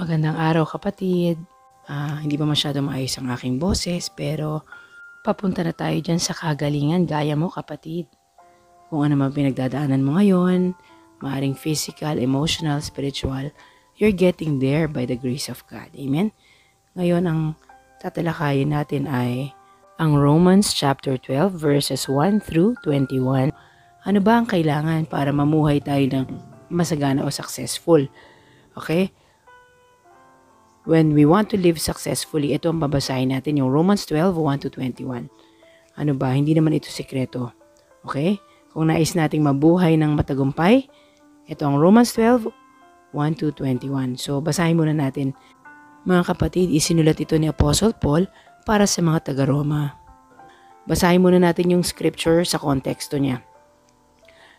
Magandang araw kapatid. Hindi pa masyado maayos ang aking boses pero papunta na tayo dyan sa kagalingan gaya mo kapatid. Kung ano man pinagdadaanan mo ngayon, maaring physical, emotional, spiritual, you're getting there by the grace of God. Amen? Ngayon ang tatalakayin natin ay ang Romans chapter 12 verses 1 through 21. Ano ba ang kailangan para mamuhay tayo ng masagana o successful? Okay? When we want to live successfully, ito ang babasahin natin, yung Romans 12, 1 to 21. Ano ba? Hindi naman ito sekreto. Okay? Kung nais nating mabuhay ng matagumpay, ito ang Romans 12, 1 to 21. So, basahin muna natin. Mga kapatid, isinulat ito ni Apostle Paul para sa mga taga-Roma. Basahin muna natin yung scripture sa konteksto niya.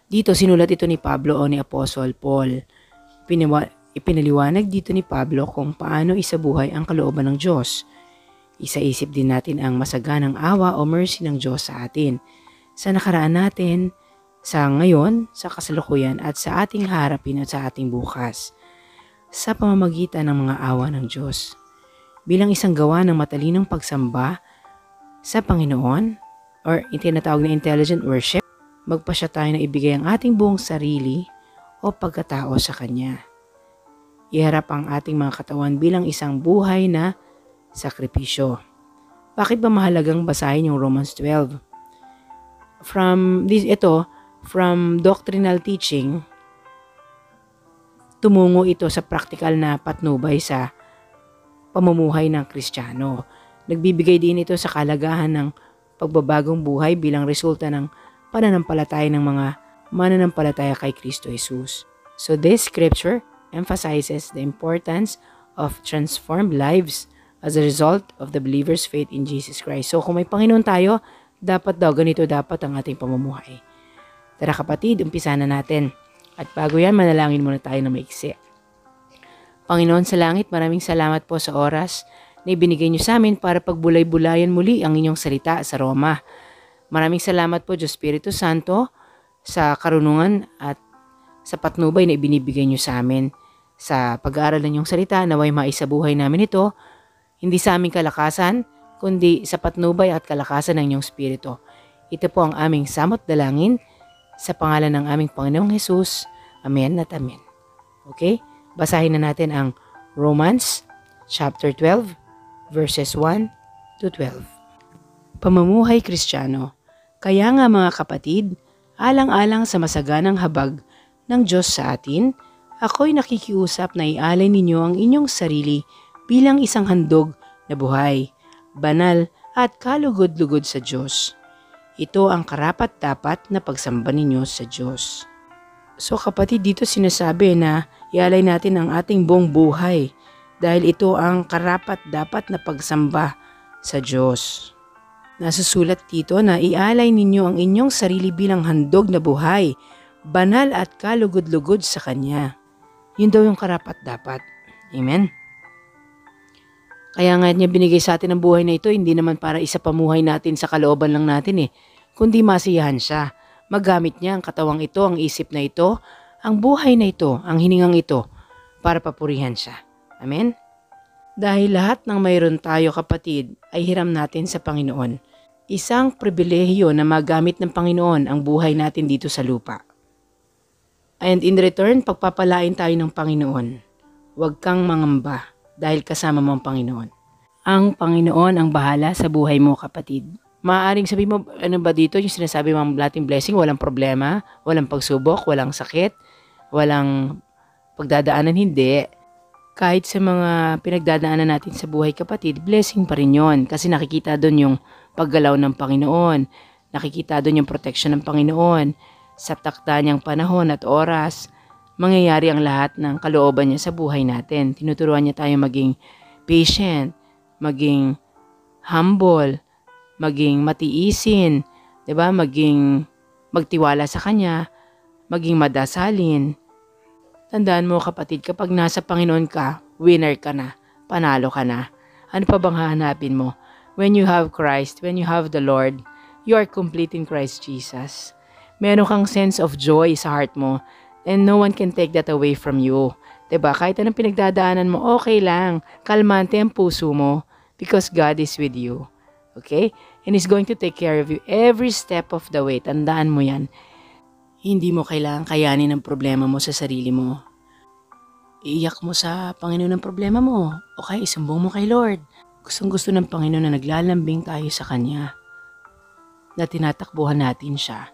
Dito, sinulat ito ni Pablo o ni Apostle Paul. Ipinaliwanag dito ni Pablo kung paano isabuhay ang kalooban ng Diyos. Isaisip din natin ang masaganang awa o mercy ng Diyos sa atin, sa nakaraan natin, sa ngayon, sa kasalukuyan at sa ating harapin at sa ating bukas, sa pamamagitan ng mga awa ng Diyos. Bilang isang gawa ng matalinong pagsamba sa Panginoon, or tinatawag na intelligent worship, magpasya tayo na ibigay ang ating buong sarili o pagkatao sa Kanya. Iharap ang ating mga katawan bilang isang buhay na sakripisyo. Bakit ba mahalagang basahin yung Romans 12? From doctrinal teaching, tumungo ito sa praktikal na patnubay sa pamumuhay ng Kristiyano. Nagbibigay din ito sa kalagahan ng pagbabagong buhay bilang resulta ng pananampalataya ng mga mananampalataya kay Kristo Jesus. So this scripture emphasizes the importance of transformed lives as a result of the believer's faith in Jesus Christ. So kung may Panginoon tayo, dapat dapat ang ating pamumuhay. Tara kapatid, umpisa na natin. At bago yan, manalangin muna tayo na maiksi. Panginoon sa langit, maraming salamat po sa oras na ibinigay niyo sa amin para pagbulay-bulayan muli ang inyong salita sa Roma. Maraming salamat po, Diyos Espiritu Santo, sa karunungan at sa patnubay na ibinibigay niyo sa amin. Sa pag-aaral ng iyong salita, naway maisabuhay namin ito, hindi sa aming kalakasan, kundi sa patnubay at kalakasan ng iyong Espiritu. Ito po ang aming samot dalangin sa pangalan ng aming Panginoong Jesus. Amen at amen. Okay? Basahin na natin ang Romans chapter 12 verses 1 to 12. Pamumuhay Kristiyano. Kaya nga mga kapatid, alang-alang sa masaganang habag ng Diyos sa atin, ako'y nakikiusap na ialay ninyo ang inyong sarili bilang isang handog na buhay, banal at kalugod-lugod sa Diyos. Ito ang karapat-dapat na pagsamba ninyo sa Diyos. So kapatid, dito sinasabi na ialay natin ang ating buong buhay dahil ito ang karapat-dapat na pagsamba sa Diyos. Nasusulat dito na ialay ninyo ang inyong sarili bilang handog na buhay, banal at kalugod-lugod sa Kanya. Yun daw yung karapat-dapat. Amen? Kaya nga niya binigay sa atin ang buhay na ito, hindi naman para isa pamuhay natin sa kalooban lang natin kundi masiyahan siya. Magamit niya ang katawang ito, ang isip na ito, ang buhay na ito, ang hiningang ito, para papurihan siya. Amen? Dahil lahat ng mayroon tayo kapatid ay hiram natin sa Panginoon. Isang pribilehiyo na magamit ng Panginoon ang buhay natin dito sa lupa. And in return, pagpapalain tayo ng Panginoon. Huwag kang mangamba dahil kasama mo ang Panginoon. Ang Panginoon ang bahala sa buhay mo, kapatid. Maaaring sabi mo, ano ba dito yung sinasabi mong lating blessing? Walang problema, walang pagsubok, walang sakit, walang pagdadaanan, hindi. Kahit sa mga pinagdadaanan natin sa buhay, kapatid, blessing pa rin yun. Kasi nakikita doon yung paggalaw ng Panginoon. Nakikita doon yung protection ng Panginoon. Sa takda niyang panahon at oras, mangyayari ang lahat ng kalooban niya sa buhay natin. Tinuturuan niya tayo maging patient, maging humble, maging matiisin, 'di ba? Maging magtiwala sa Kanya, maging madasalin. Tandaan mo kapatid, kapag nasa Panginoon ka, winner ka na, panalo ka na. Ano pa bang hahanapin mo? When you have Christ, when you have the Lord, you are complete in Christ Jesus. Meron kang sense of joy sa heart mo, and no one can take that away from you. 'Diba? Kahit anong pinagdadaanan mo, okay lang. Kalmante ang puso mo because God is with you. Okay? And He's going to take care of you every step of the way. Tandaan mo yan. Hindi mo kailangang kayanin ang problema mo sa sarili mo. Iiyak mo sa Panginoon ang problema mo. Okay, isumbong mo kay Lord. Gustong-gusto ng Panginoon na naglalambing tayo sa Kanya. Na tinatakbuhan natin siya.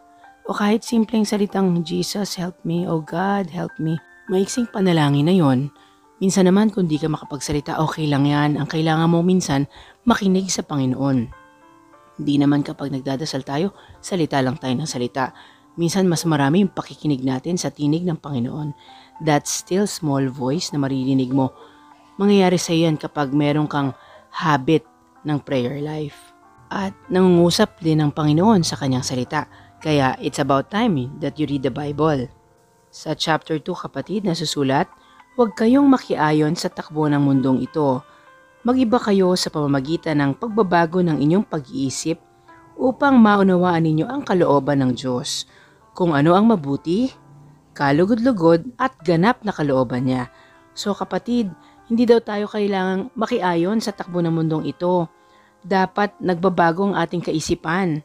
O kahit simpleng salitang, Jesus, help me. Oh God, help me. Maiksing panalangin na yon. Minsan naman kung di ka makapagsalita, okay lang yan. Ang kailangan mo minsan, makinig sa Panginoon. Hindi naman kapag nagdadasal tayo, salita lang tayo ng salita. Minsan mas marami yung pakikinig natin sa tinig ng Panginoon. That still small voice na maririnig mo. Mangyayari sa yan kapag meron kang habit ng prayer life. At nangungusap din ng Panginoon sa kanyang salita. Kaya it's about time that you read the Bible. Sa chapter 2 kapatid na susulat, huwag kayong makiayon sa takbo ng mundong ito. Mag-iba kayo sa pamamagitan ng pagbabago ng inyong pag-iisip upang maunawaan ninyo ang kalooban ng Diyos, kung ano ang mabuti, kalugod-lugod at ganap na kalooban niya. So kapatid, hindi daw tayo kailangang makiayon sa takbo ng mundong ito. Dapat nagbabago ang ating kaisipan.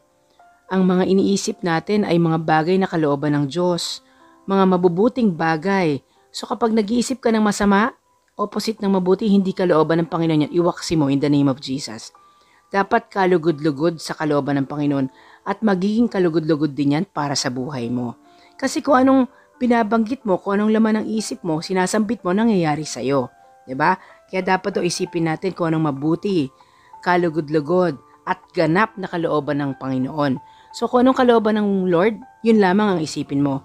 Ang mga iniisip natin ay mga bagay na kalooban ng Diyos. Mga mabubuting bagay. So kapag nag-iisip ka ng masama, opposite ng mabuti, hindi kalooban ng Panginoon yan, iwaksi mo in the name of Jesus. Dapat kalugod-lugod sa kalooban ng Panginoon at magiging kalugod-lugod din yan para sa buhay mo. Kasi kung anong binabanggit mo, kung anong laman ng isip mo, sinasambit mo, nangyayari sa'yo. 'Di ba? Kaya dapat isipin natin kung anong mabuti, kalugod-lugod at ganap na kalooban ng Panginoon. So kung anong kalooban ng Lord, yun lamang ang isipin mo.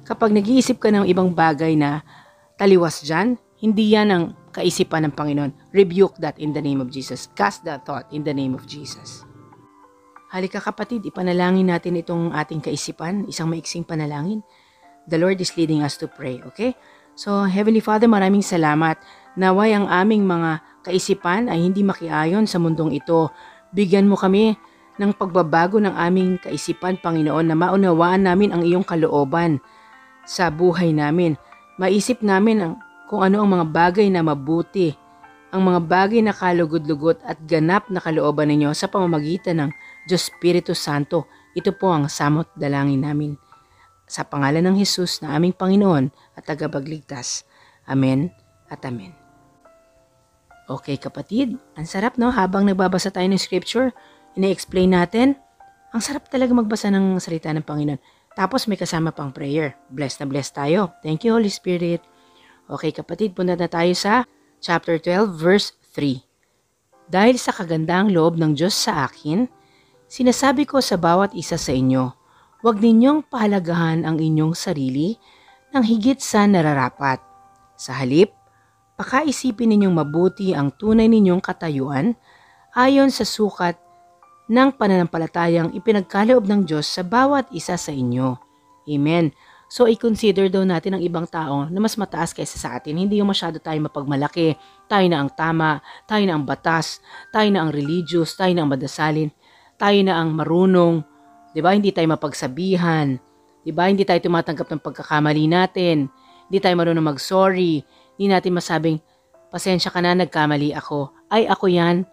Kapag nag-iisip ka ng ibang bagay na taliwas dyan, hindi yan ang kaisipan ng Panginoon. Rebuke that in the name of Jesus. Cast that thought in the name of Jesus. Halika kapatid, ipanalangin natin itong ating kaisipan, isang maiksing panalangin. The Lord is leading us to pray, okay? So, Heavenly Father, maraming salamat. Naway ang aming mga kaisipan ay hindi makiayon sa mundong ito. Bigyan mo kami ng pagbabago ng aming kaisipan, Panginoon, na maunawaan namin ang iyong kalooban sa buhay namin. Maisip namin kung ano ang mga bagay na mabuti, ang mga bagay na kalugod-lugot at ganap na kalooban ninyo sa pamamagitan ng Diyos Espiritu Santo. Ito po ang samot dalangin namin. Sa pangalan ng Jesus na aming Panginoon at tagapagligtas. Amen at Amen. Okay kapatid, ang sarap no? Habang nagbabasa tayo ng scripture, ina-explain natin, ang sarap talaga magbasa ng salita ng Panginoon. Tapos may kasama pang prayer. Blessed na blessed tayo. Thank you, Holy Spirit. Okay kapatid, punta na tayo sa chapter 12, verse 3. Dahil sa kagandang loob ng Diyos sa akin, sinasabi ko sa bawat isa sa inyo, huwag ninyong pahalagahan ang inyong sarili ng higit sa nararapat. Sa halip, pakaisipin ninyong mabuti ang tunay ninyong katayuan ayon sa sukat ng pananampalatayang ipinagkaloob ng Diyos sa bawat isa sa inyo. Amen. So, i-consider daw natin ang ibang tao na mas mataas kaysa sa atin. Hindi yung masyado tayo mapagmalaki. Tayo na ang tama, tayo na ang batas, tayo na ang religious, tayo na ang madasalin, tayo na ang marunong. 'Di ba? Hindi tayo mapagsabihan. 'Di ba? Hindi tayo tumatanggap ng pagkakamali natin. Hindi tayo marunong mag-sorry. Hindi natin masabing, pasensya ka na, nagkamali ako. Ay, ako yan.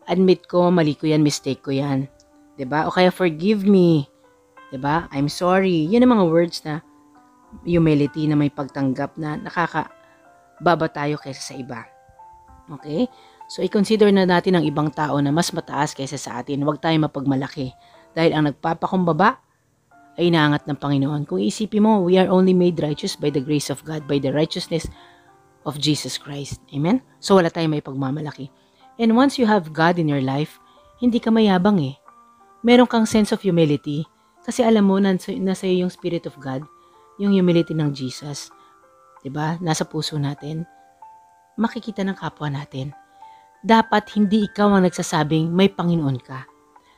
Admit ko, mali ko yan, mistake ko yan. 'Di ba? O kaya, forgive me. 'Di ba? I'm sorry. Yan ang mga words na humility, na may pagtanggap na nakakababa tayo kaysa sa iba. Okay? So, i-consider na natin ang ibang tao na mas mataas kaysa sa atin. Huwag tayo mapagmalaki. Dahil ang nagpapakumbaba ay inaangat ng Panginoon. Kung isipin mo, we are only made righteous by the grace of God, by the righteousness of Jesus Christ. Amen? So, wala tayong may pagmamalaki. And once you have God in your life, hindi ka mayabang eh. Meron kang sense of humility. Kasi alam mo, nasa iyo yung Spirit of God, yung humility ng Jesus. 'Di ba? Nasa puso natin. Makikita ng kapwa natin. Dapat hindi ikaw ang nagsasabing may Panginoon ka.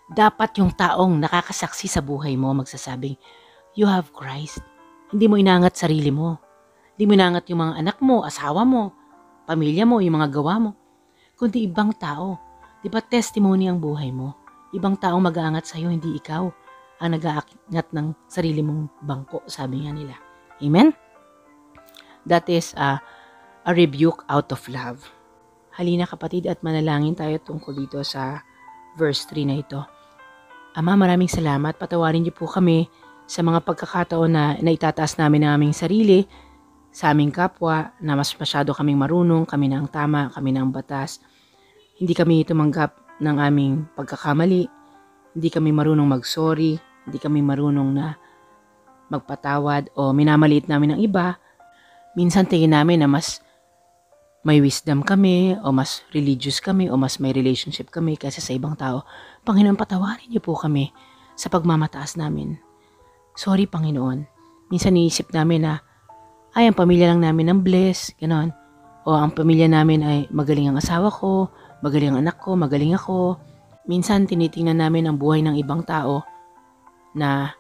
Dapat yung taong nakakasaksi sa buhay mo magsasabing, you have Christ. Hindi mo inaangat sarili mo. Hindi mo inaangat yung mga anak mo, asawa mo, pamilya mo, yung mga gawa mo. Kundi ibang tao. Di ba testimony ang buhay mo? Ibang taong mag-aangat sa'yo, hindi ikaw ang nag-aangat ng sarili mong bangko, sabi nga nila. Amen? That is a rebuke out of love. Halina kapatid at manalangin tayo tungkol dito sa verse 3 na ito. Ama, maraming salamat. Patawarin niyo po kami sa mga pagkakataon na naitataas namin ang aming sarili sa aming kapwa, na mas masyado kaming marunong, kami na ang tama, kami na ang batas. Hindi kami tumanggap ng aming pagkakamali, hindi kami marunong mag-sorry, hindi kami marunong na magpatawad o minamaliit namin ang iba. Minsan tingin namin na mas may wisdom kami o mas religious kami o mas may relationship kami kaysa sa ibang tao. Panginoon, patawarin niyo po kami sa pagmamataas namin. Sorry, Panginoon. Minsan niisip namin na ay, ang pamilya lang namin ang bless, gano'n. O ang pamilya namin ay magaling ang asawa ko, magaling ang anak ko, magaling ako. Minsan tinitingnan namin ang buhay ng ibang tao na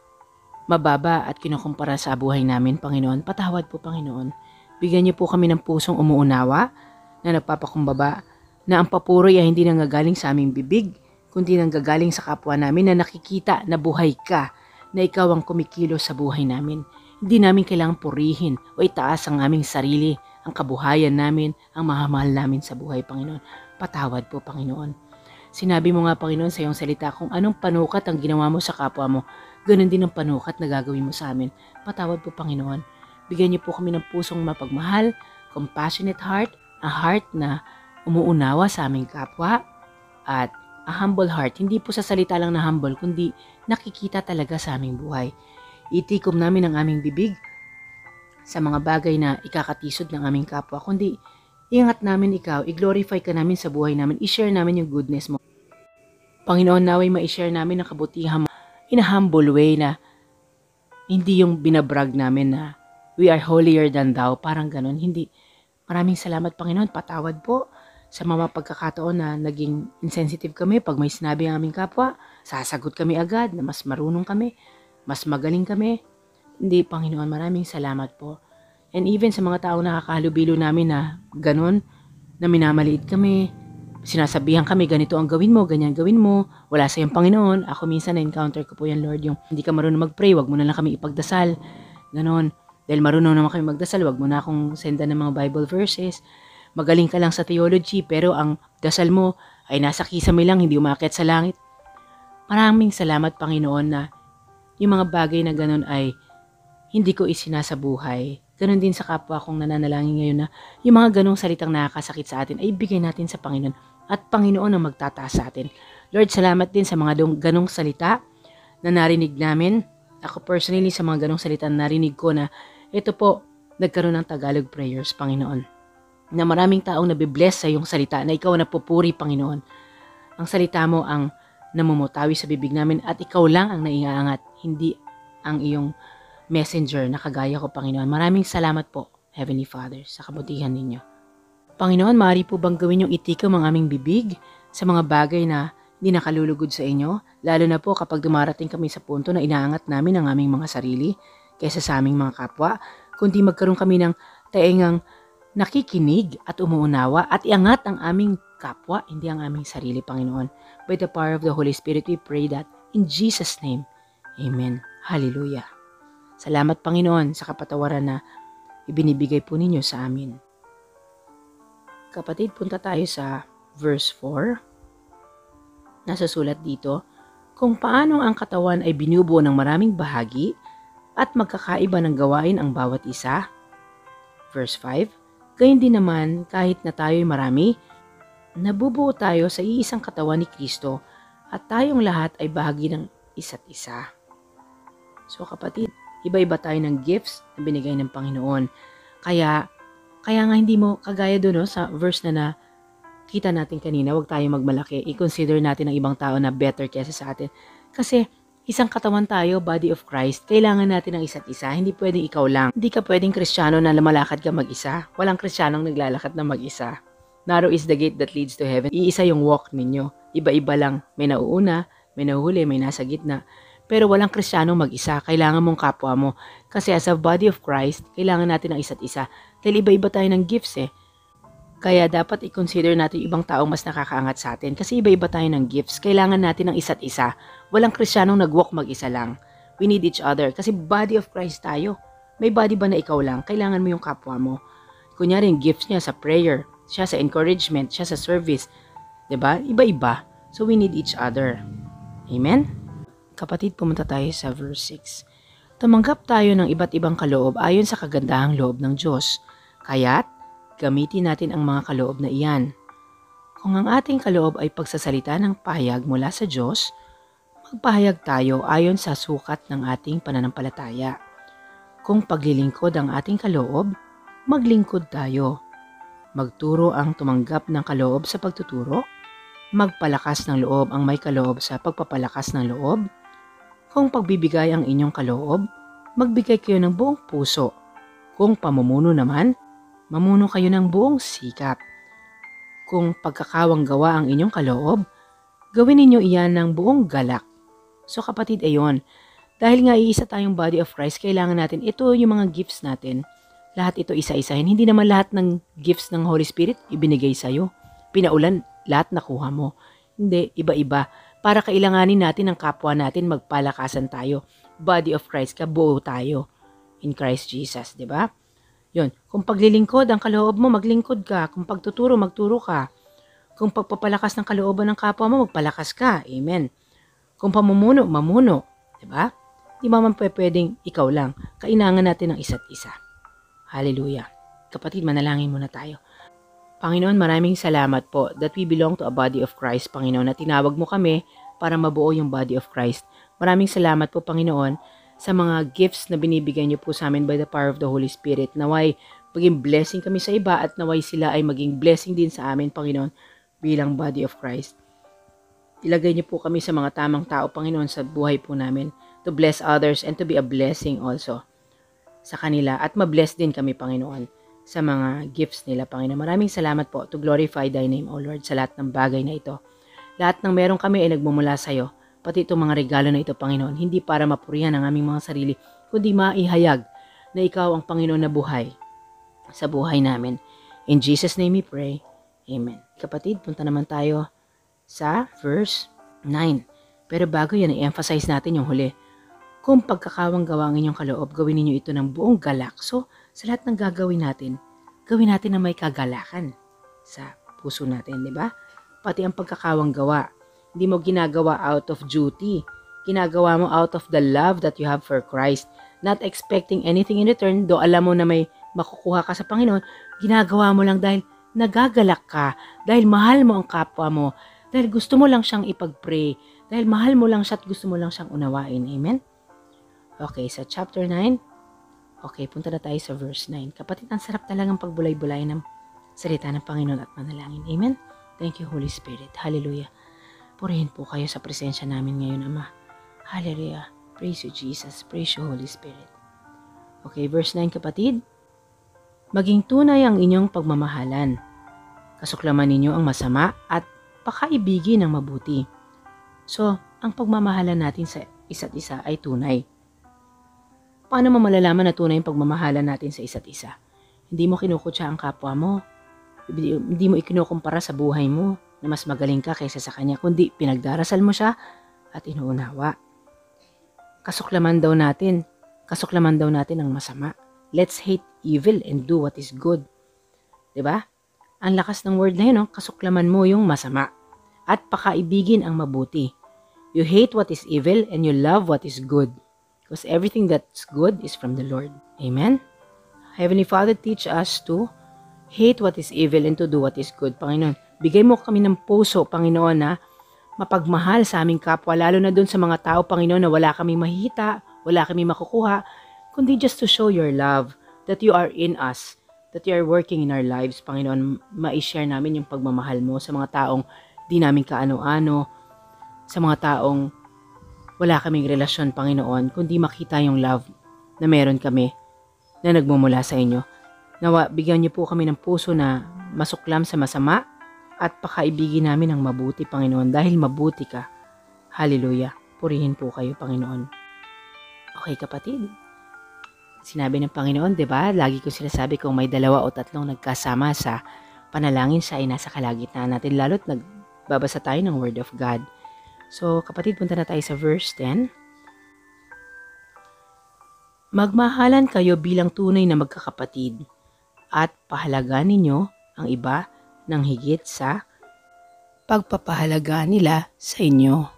mababa at kinukumpara sa buhay namin, Panginoon. Patawad po, Panginoon. Bigyan niyo po kami ng pusong umuunawa na nagpapakumbaba, na ang papuri ay hindi nanggagaling sa aming bibig, kundi nanggagaling sa kapwa namin na nakikita na buhay ka, na ikaw ang kumikilos sa buhay namin. Hindi namin kailangang purihin o itaas ang aming sarili, ang kabuhayan namin, ang mahamahal namin sa buhay, Panginoon. Patawad po, Panginoon. Sinabi mo nga, Panginoon, sa iyong salita, kung anong panukat ang ginawa mo sa kapwa mo, ganun din ang panukat na gagawin mo sa amin. Patawad po, Panginoon. Bigyan niyo po kami ng pusong mapagmahal, compassionate heart, a heart na umuunawa sa aming kapwa, at a humble heart. Hindi po sa salita lang na humble, kundi nakikita talaga sa aming buhay. Itikom namin ang aming bibig sa mga bagay na ikakatisod ng aming kapwa, kundi iangat namin ikaw, i-glorify ka namin sa buhay namin, i-share namin yung goodness mo. Panginoon, naway ma-share namin ang kabutihan mo in a humble way, na hindi yung binabrag namin na we are holier than thou, parang ganun. Hindi. Maraming salamat, Panginoon. Patawad po sa mga pagkakataon na naging insensitive kami. Pag may sinabi ang aming kapwa, sasagot kami agad na mas marunong kami, mas magaling kami. Hindi, Panginoon, maraming salamat po. And even sa mga taong nakakahalubilo namin na ganun, na minamaliit kami, sinasabihan kami, ganito ang gawin mo, ganyan gawin mo, wala sa iyong Panginoon. Ako minsan na-encounter ko po yan, Lord, yung hindi ka marunong mag-pray, wag mo na lang kami ipagdasal. Ganon. Dahil marunong naman kami magdasal, wag mo na akong sendan ng mga Bible verses. Magaling ka lang sa theology, pero ang dasal mo ay nasa kisame lang, hindi umakyat sa langit. Maraming salamat, Panginoon, na yung mga bagay na ganon ay hindi ko isinasabuhay. Ganon din sa kapwa kong nananalangin ngayon na yung mga ganong salitang nakakasakit sa atin ay ibigay natin sa Panginoon. At Panginoon ang magtataas sa atin. Lord, salamat din sa mga ganong salita na narinig namin. Ako personally, sa mga ganong salita na narinig ko, na ito po, nagkaroon ng Tagalog prayers, Panginoon. Na maraming taong nabibless sa iyong salita, na ikaw na pupuri, Panginoon. Ang salita mo ang namumutawi sa bibig namin, at ikaw lang ang naiaangat, hindi ang iyong messenger na kagaya ko, Panginoon. Maraming salamat po, Heavenly Father, sa kabutihan ninyo. Panginoon, maaari po bang gawin yung itikam ang aming bibig sa mga bagay na hindi nakalulugod sa inyo? Lalo na po kapag dumarating kami sa punto na inaangat namin ang aming mga sarili kaysa sa aming mga kapwa, kundi magkaroon kami ng taengang nakikinig at umuunawa at iangat ang aming kapwa, hindi ang aming sarili, Panginoon. By the power of the Holy Spirit, we pray that in Jesus' name. Amen. Hallelujah. Salamat, Panginoon, sa kapatawaran na ibinibigay po ninyo sa amin. Kapatid, punta tayo sa verse 4. Nasasulat dito, kung paano ang katawan ay binubuo ng maraming bahagi at magkakaiba ng gawain ang bawat isa. Verse 5, gayon din naman kahit na tayo'y marami, nabubuo tayo sa iisang katawan ni Kristo at tayong lahat ay bahagi ng isa't isa. So kapatid, iba-iba tayo ng gifts na binigay ng Panginoon. Kaya nga hindi mo kagaya doon, no, sa verse na kita natin kanina, huwag tayo magmalaki. I-consider natin ang ibang tao na better kesa sa atin. Kasi isang katawan tayo, body of Christ. Kailangan natin ng isa't isa. Hindi pwedeng ikaw lang. Hindi ka pwedeng Kristiyano na lumalakad ka mag-isa. Walang Kristiyanong naglalakad na mag-isa. Narrow is the gate that leads to heaven. Iisa yung walk ninyo. Iba-iba lang. May nauuna, may nahuhuli, may nasa gitna. Pero walang Kristiyano mag-isa. Kailangan mong kapwa mo. Kasi as a body of Christ, kailangan natin ng isa't isa. Dahil iba-iba tayo ng gifts eh. Kaya dapat i-consider natin yung ibang taong mas nakakaangat sa atin. Kasi iba-iba tayo ng gifts. Kailangan natin ng isa't isa. Walang Kristiyanong nag-walk mag-isa lang. We need each other. Kasi body of Christ tayo. May body ba na ikaw lang? Kailangan mo yung kapwa mo. Kunyari, yung gifts niya sa prayer, siya sa encouragement, siya sa service. 'Di ba? Iba-iba. So, we need each other. Amen? Kapatid, pumunta tayo sa verse 6. Tumanggap tayo ng iba't ibang kaloob ayon sa kagandahang loob ng Diyos. Kaya't, gamitin natin ang mga kaloob na iyan. Kung ang ating kaloob ay pagsasalita ng pahayag mula sa Diyos, magpahayag tayo ayon sa sukat ng ating pananampalataya. Kung paglilingkod ang ating kaloob, maglingkod tayo. Magturo ang tumanggap ng kaloob sa pagtuturo. Magpalakas ng loob ang may kaloob sa pagpapalakas ng loob. Kung pagbibigay ang inyong kaloob, magbigay kayo ng buong puso. Kung pamumuno naman, mamuno kayo ng buong sikap. Kung pagkakawang gawa ang inyong kaloob, gawin ninyo iyan ng buong galak. So kapatid, ayon, dahil nga iisa tayong body of Christ, kailangan natin, ito yung mga gifts natin, lahat ito isa-isahin. Hindi naman lahat ng gifts ng Holy Spirit ibinigay sa'yo. Pinaulan, lahat nakuha mo. Hindi, iba-iba. Para kailanganin natin ang kapwa natin, magpalakasan tayo. Body of Christ ka, buo tayo. In Christ Jesus, di ba? Yun. Kung paglilingkod ang kaloob mo, maglingkod ka. Kung pagtuturo, magturo ka. Kung pagpapalakas ng kalooban ng kapwa mo, magpalakas ka. Amen. Kung pamumuno, mamuno. Di ba? Di ba man pwedeng ikaw lang. Kailangan natin ng isa't isa. Hallelujah. Kapatid, manalangin muna tayo. Panginoon, maraming salamat po that we belong to a body of Christ, Panginoon, na tinawag mo kami para mabuo yung body of Christ. Maraming salamat po, Panginoon, sa mga gifts na binibigay niyo po sa amin by the power of the Holy Spirit. Naway maging blessing kami sa iba at naway sila ay maging blessing din sa amin, Panginoon, bilang body of Christ. Ilagay niyo po kami sa mga tamang tao, Panginoon, sa buhay po namin to bless others and to be a blessing also sa kanila at mabless din kami, Panginoon, sa mga gifts nila, Panginoon. Maraming salamat po to glorify Thy name, O Lord, sa lahat ng bagay na ito. Lahat ng meron kami ay nagmumula sa iyo, pati itong mga regalo na ito, Panginoon, hindi para mapurihan ang aming mga sarili, kundi maihayag na ikaw ang Panginoon na buhay sa buhay namin. In Jesus' name we pray. Amen. Kapatid, punta naman tayo sa verse 9. Pero bago yan, i-emphasize natin yung huli. Kung pagkakawang gawa ang inyong kaloob, gawin ninyo ito ng buong galak. So, sa lahat ng gagawin natin na may kagalakan sa puso natin, di ba? Pati ang pagkakawang gawa. Hindi mo ginagawa out of duty. Ginagawa mo out of the love that you have for Christ. Not expecting anything in return, do alam mo na may makukuha ka sa Panginoon, ginagawa mo lang dahil nagagalak ka, dahil mahal mo ang kapwa mo, dahil gusto mo lang siyang ipag-pray, dahil mahal mo lang siya at gusto mo lang siyang unawain. Amen? Okay, sa chapter 9, okay, punta na tayo sa verse 9. Kapatid, ang sarap talagang pagbulay-bulay ng salita ng Panginoon at manalangin. Amen? Thank you, Holy Spirit. Hallelujah. Purihin po kayo sa presensya namin ngayon, Ama. Hallelujah. Praise you, Jesus. Praise you, Holy Spirit. Okay, verse 9, kapatid. Maging tunay ang inyong pagmamahalan. Kasuklaman ninyo ang masama at pakaibigin ang mabuti. So, ang pagmamahalan natin sa isa't isa ay tunay. Paano mo malalaman na tunay yung pagmamahalan natin sa isa't isa? Hindi mo kinukutya ang kapwa mo. Hindi mo ikinukumpara sa buhay mo na mas magaling ka kaysa sa kanya, kundi pinagdarasal mo siya at inuunawa. Kasuklaman daw natin ang masama. Let's hate evil and do what is good. 'Di ba? Ang lakas ng word na 'yun, no? Kasuklaman mo yung masama at pakaibigin ang mabuti. You hate what is evil and you love what is good. Because everything that's good is from the Lord. Amen? Heavenly Father, teach us to hate what is evil and to do what is good. Panginoon, bigay mo kami ng puso, Panginoon, na mapagmahal sa aming kapwa, lalo na doon sa mga tao, Panginoon, na wala kami mahihita, wala kami makukuha, kundi just to show your love, that you are in us, that you are working in our lives, Panginoon. Ma-share namin yung pagmamahal mo sa mga taong di namin kaano-ano, sa mga taong wala kaming relasyon, Panginoon, kundi makita yung love na meron kami na nagmumula sa inyo. Nawa, bigyan niyo po kami ng puso na masuklam sa masama at pakaibigin namin ang mabuti, Panginoon, dahil mabuti ka. Hallelujah. Purihin po kayo, Panginoon. Okay, kapatid. Sinabi ng Panginoon, 'di ba? Lagi ko sinasabi kung may 2 o 3 nagkasama sa panalangin, siya ay nasa kalagitnaan natin, lalo't nagbabasa tayo ng Word of God. So, kapatid, punta na tayo sa verse 10. Magmahalan kayo bilang tunay na magkakapatid. at pahalagaan ninyo ang iba ng higit sa pagpapahalaga nila sa inyo.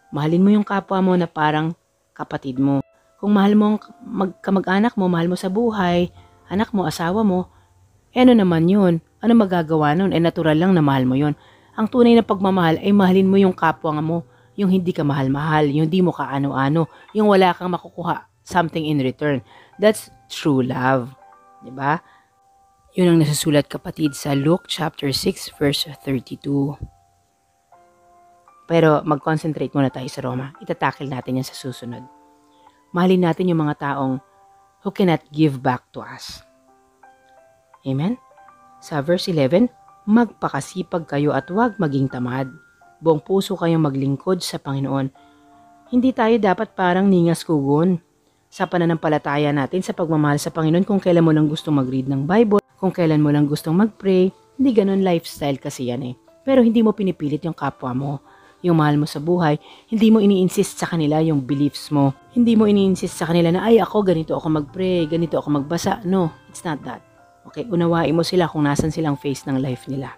Mahalin mo yung kapwa mo na parang kapatid mo. Kung mahal mo ang kamag-anak mo, mahal mo sa buhay, anak mo, asawa mo, ano naman yun? Ano magagawa nun? Natural lang na mahal mo yun. Ang tunay na pagmamahal ay mahalin mo yung kapwa mo, yung hindi ka mahal-mahal, yung hindi mo kaano-ano, yung wala kang makukuha something in return. That's true love. Diba? Yun ang nasusulat kapatid sa Luke chapter 6 verse 32. Pero mag-concentrate muna tayo sa Roma. Itatakil natin yan sa susunod. Mahalin natin yung mga taong who cannot give back to us. Amen? Sa verse 11, magpakasipag kayo at huwag maging tamad. Buong puso kayong maglingkod sa Panginoon. Hindi tayo dapat parang ningas kugon sa pananampalataya natin sa pagmamahal sa Panginoon. Kung kailan mo lang gustong mag-read ng Bible, kung kailan mo lang gustong mag-pray, hindi ganun lifestyle kasi yan eh. Pero hindi mo pinipilit yung kapwa mo, yung mahal mo sa buhay, hindi mo ini-insist sa kanila yung beliefs mo. Hindi mo ini-insist sa kanila na, ay ako, ganito ako mag-pray, ganito ako magbasa. No, it's not that. Okay, unawain mo sila kung nasan silang phase ng life nila.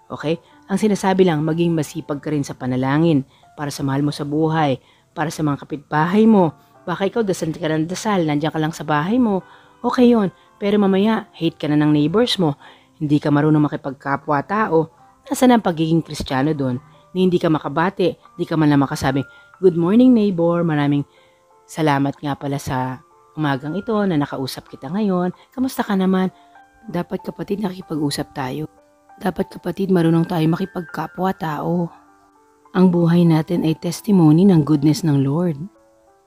Okay? Ang sinasabi lang, maging masipag ka rin sa panalangin para sa mahal mo sa buhay, para sa mga kapitbahay mo. Baka ikaw, dasal ka ng dasal, nandiyan ka lang sa bahay mo. Okay yon. Pero mamaya, hate ka na ng neighbors mo. Hindi ka marunong makipagkapwa-tao. Nasaan ang pagiging Kristiyano doon? Hindi ka makabate, hindi ka man lang makasabing, good morning neighbor, maraming salamat nga pala sa umagang ito na nakausap kita ngayon. Kamusta ka naman? Dapat kapatid nakikipag-usap tayo. Dapat kapatid marunong tayo makipagkapwa-tao. Ang buhay natin ay testimony ng goodness ng Lord.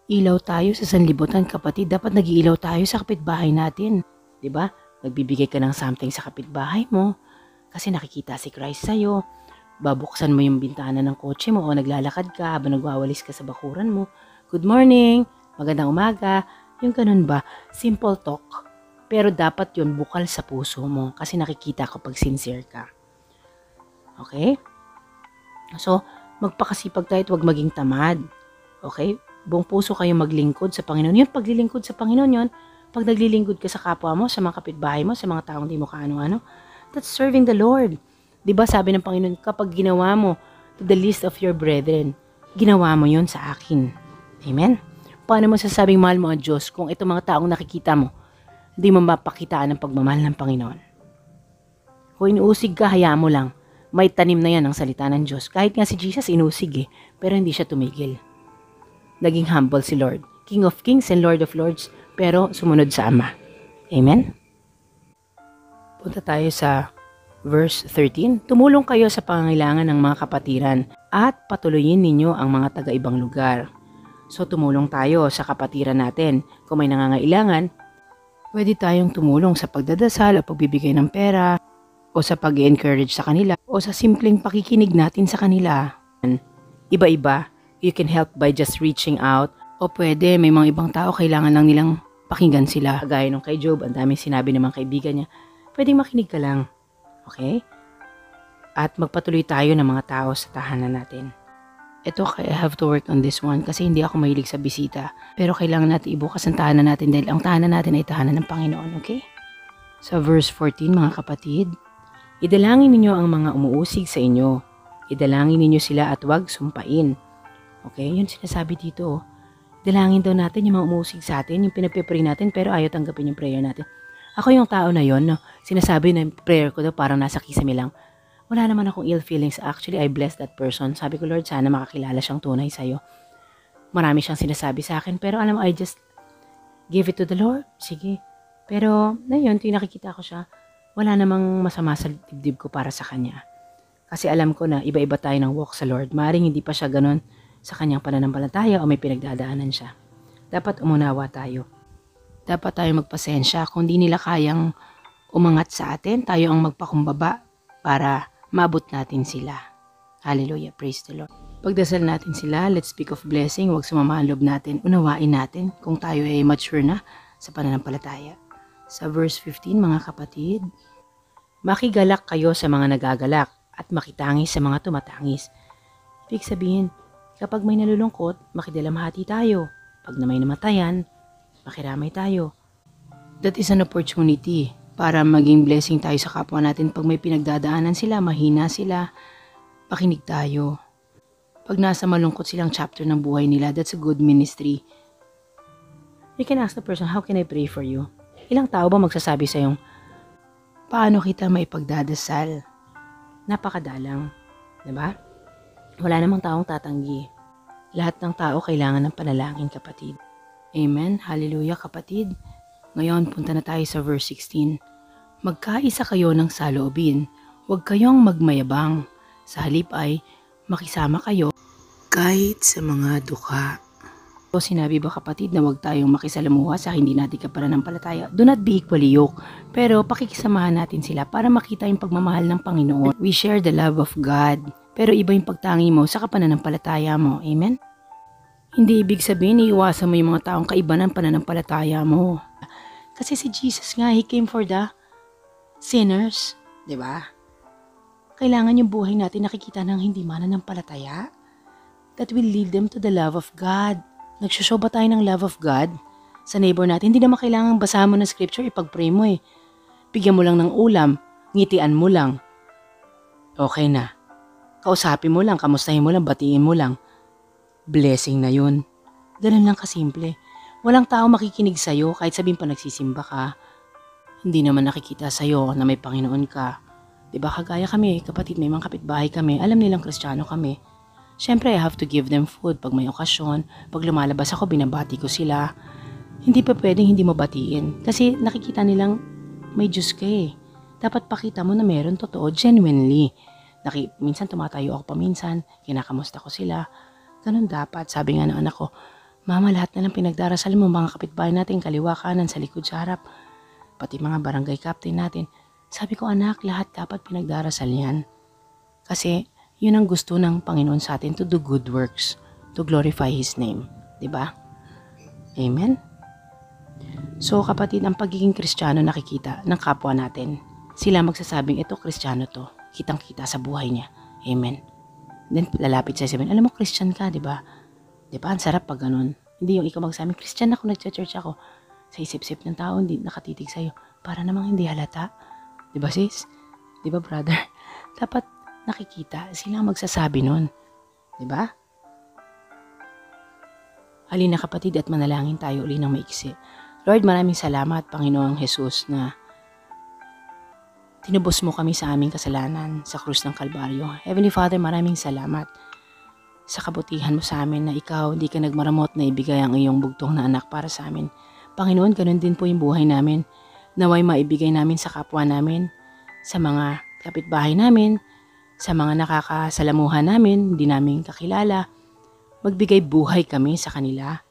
Ilaw tayo sa sanlibutan kapatid, dapat nag-iilaw tayo sa kapitbahay natin. 'Di ba? Nagbibigay ka ng something sa kapitbahay mo kasi nakikita si Christ sa'yo. Babuksan mo yung bintana ng kotse mo o naglalakad ka habang nagwawalis ka sa bakuran mo. Good morning, magandang umaga. Yung ganun ba? Simple talk. Pero dapat yun bukal sa puso mo kasi nakikita kapag sincere ka. Okay? So, magpakasipag tayo at huwag maging tamad. Okay? Buong puso kayong maglingkod sa Panginoon. Yung paglilingkod sa Panginoon yun, pag naglilingkod ka sa kapwa mo, sa mga kapitbahay mo, sa mga taong di mo kaano-ano, that's serving the Lord. Diba sabi ng Panginoon, kapag ginawa mo to the least of your brethren, ginawa mo yon sa akin. Amen? Paano mo sasabing mahal mo ang Diyos kung itong mga taong nakikita mo, hindi mo mapakitaan ng pagmamahal ng Panginoon? Kung inuusig ka, hayaan mo lang. May tanim na yan ang salita ng Diyos. Kahit nga si Jesus inusig pero hindi siya tumigil. Naging humble si Lord. King of Kings and Lord of Lords, pero sumunod sa Ama. Amen? Punta tayo sa Verse 13, tumulong kayo sa pangangailangan ng mga kapatiran at patuloyin ninyo ang mga taga-ibang lugar. So tumulong tayo sa kapatiran natin. Kung may nangangailangan, pwede tayong tumulong sa pagdadasal o pagbibigay ng pera o sa pag-encourage sa kanila o sa simpleng pakikinig natin sa kanila. Iba-iba, you can help by just reaching out o pwede may mga ibang tao kailangan lang nilang pakinggan sila. Gaya nung kay Job, ang daming sinabi ng mga kaibigan niya, pwedeng makinig ka lang. Okay? At magpatuloy tayo ng mga tao sa tahanan natin. Ito, I have to work on this one kasi hindi ako mahilig sa bisita. Pero kailangan natin ibukas ang tahanan natin dahil ang tahanan natin ay tahanan ng Panginoon. Okay? Sa verse 14, mga kapatid, idalangin ninyo ang mga umuusig sa inyo. Idalangin ninyo sila at huwag sumpain. Okay? Yun sinasabi dito. Idalangin daw natin yung mga umuusig sa atin, yung pinagpipray natin pero ayaw tanggapin yung prayer natin. Ako yung tao na yon, no? Sinasabi na yung prayer ko daw parang nasa kisame lang. Wala naman akong ill feelings. Actually, I bless that person. Sabi ko, Lord, sana makakilala siyang tunay sa'yo. Marami siyang sinasabi sa akin, pero alam mo, I just give it to the Lord. Sige. Pero, na yun, nakikita ko siya, wala namang masama sa dibdib ko para sa kanya. Kasi alam ko na iba-iba tayo ng walk sa Lord. Maaaring hindi pa siya ganun sa kanyang pananampalataya o may pinagdadaanan siya. Dapat umunawa tayo. Dapat tayo magpasensya. Kung di nila kayang umangat sa atin, tayo ang magpakumbaba para maabot natin sila. Hallelujah. Praise the Lord. Pagdasal natin sila, let's speak of blessing. Huwag sumama ang loob natin. Unawain natin kung tayo ay mature na sa pananampalataya. Sa verse 15, mga kapatid, makigalak kayo sa mga nagagalak at makitangis sa mga tumatangis. Ibig sabihin, kapag may nalulungkot, makidalamhati tayo. Pag na may namatayan, makiramay tayo. That is an opportunity para maging blessing tayo sa kapwa natin. Pag may pinagdadaanan sila, mahina sila, pakinig tayo. Pag nasa malungkot silang chapter ng buhay nila, that's a good ministry. You can ask the person, how can I pray for you? Ilang tao ba magsasabi sa'yong, paano kita maipagdadasal? Napakadalang. Diba? Wala namang taong tatanggi. Lahat ng tao kailangan ng panalangin, kapatid. Amen. Hallelujah, kapatid. Ngayon, punta na tayo sa verse 16. Magkaisa kayo ng saloobin. Huwag kayong magmayabang. Sa halip ay makisama kayo kahit sa mga dukha. So, sinabi ba kapatid na huwag tayong makisalamuha sa hindi natin kapananampalataya? Do not be equally yoked. Pero pakikisamahan natin sila para makita yung pagmamahal ng Panginoon. We share the love of God. Pero iba yung pagtangi mo sa kapananampalataya mo. Amen? Hindi ibig sabihin iiwasan mo yung mga taong kaiba ng pananampalataya mo. Kasi si Jesus nga, He came for the sinners. Diba? Kailangan yung buhay natin nakikita ng hindi mananampalataya. That will lead them to the love of God. Nagsushow ba tayo ng love of God sa neighbor natin? Hindi naman kailangan basahan mo ng scripture, ipag-pray mo eh. Bigyan mo lang ng ulam, ngitian mo lang. Okay na. Kausapin mo lang, kamustahin mo lang, batiin mo lang. Blessing na yun. Ganun lang kasimple. Walang tao makikinig sa'yo kahit sabihin pa nagsisimba ka. Hindi naman nakikita sa'yo na may Panginoon ka. Diba kagaya kami, kapatid, may mga kapitbahay kami, alam nilang Kristiyano kami. Siyempre, I have to give them food pag may okasyon. Pag lumalabas ako, binabati ko sila. Hindi pa pwedeng hindi mabatiin. Kasi nakikita nilang may Diyos ka eh. Dapat pakita mo na meron totoo, genuinely. Minsan tumatayo ako paminsan, kinakamusta ko sila. Ganun dapat. Sabi nga ng anak ko, Mama, lahat na lang pinagdarasal mo, mga kapitbahay natin, kaliwa, kanan, sa likod, sa harap. Pati mga barangay captain natin. Sabi ko, anak, lahat dapat pinagdarasal yan. Kasi, yun ang gusto ng Panginoon sa atin, to do good works, to glorify His name. Diba? Amen? So, kapatid, ang pagiging Kristiyano nakikita ng kapwa natin. Sila magsasabing, ito, Kristiyano to. Kitang-kita sa buhay niya. Amen. Then, lalapit sa sabihin, alam mo, Christian ka, diba? Diba, ang sarap pag ganun. Hindi yung ikaw magsabi, Christian ako, nag-church ako. Sa isip-isip ng tao, hindi nakatitig sa'yo. Para namang hindi halata. Diba, sis? Diba, brother? Dapat nakikita, sila magsasabi nun. Diba? Halina kapatid at manalangin tayo uli ng maiksi. Lord, maraming salamat, Panginoong Jesus, na tinubos mo kami sa aming kasalanan sa krus ng Kalbaryo. Heavenly Father, maraming salamat sa kabutihan mo sa amin na ikaw hindi ka nagmaramot na ibigay ang iyong bugtong na anak para sa amin. Panginoon, ganun din po yung buhay namin. Naway maibigay namin sa kapwa namin, sa mga kapitbahay namin, sa mga nakakasalamuhan namin, hindi namin kakilala. Magbigay buhay kami sa kanila,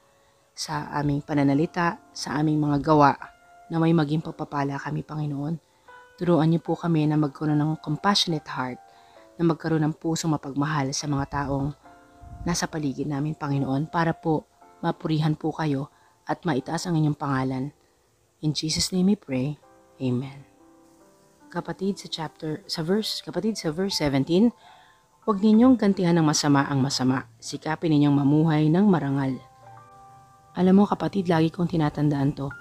sa aming pananalita, sa aming mga gawa, na may maging pagpapala kami, Panginoon. Turuan niyo po kami na magkaroon ng compassionate heart, na magkaroon ng pusong mapagmahal sa mga taong nasa paligid namin, Panginoon, para po mapurihan po kayo at maitaas ang inyong pangalan. In Jesus' name we pray. Amen. Kapatid, sa verse 17, huwag ninyong gantihan ng masama ang masama. Sikapin ninyong mamuhay ng marangal. Alam mo kapatid, lagi kong tinatandaan to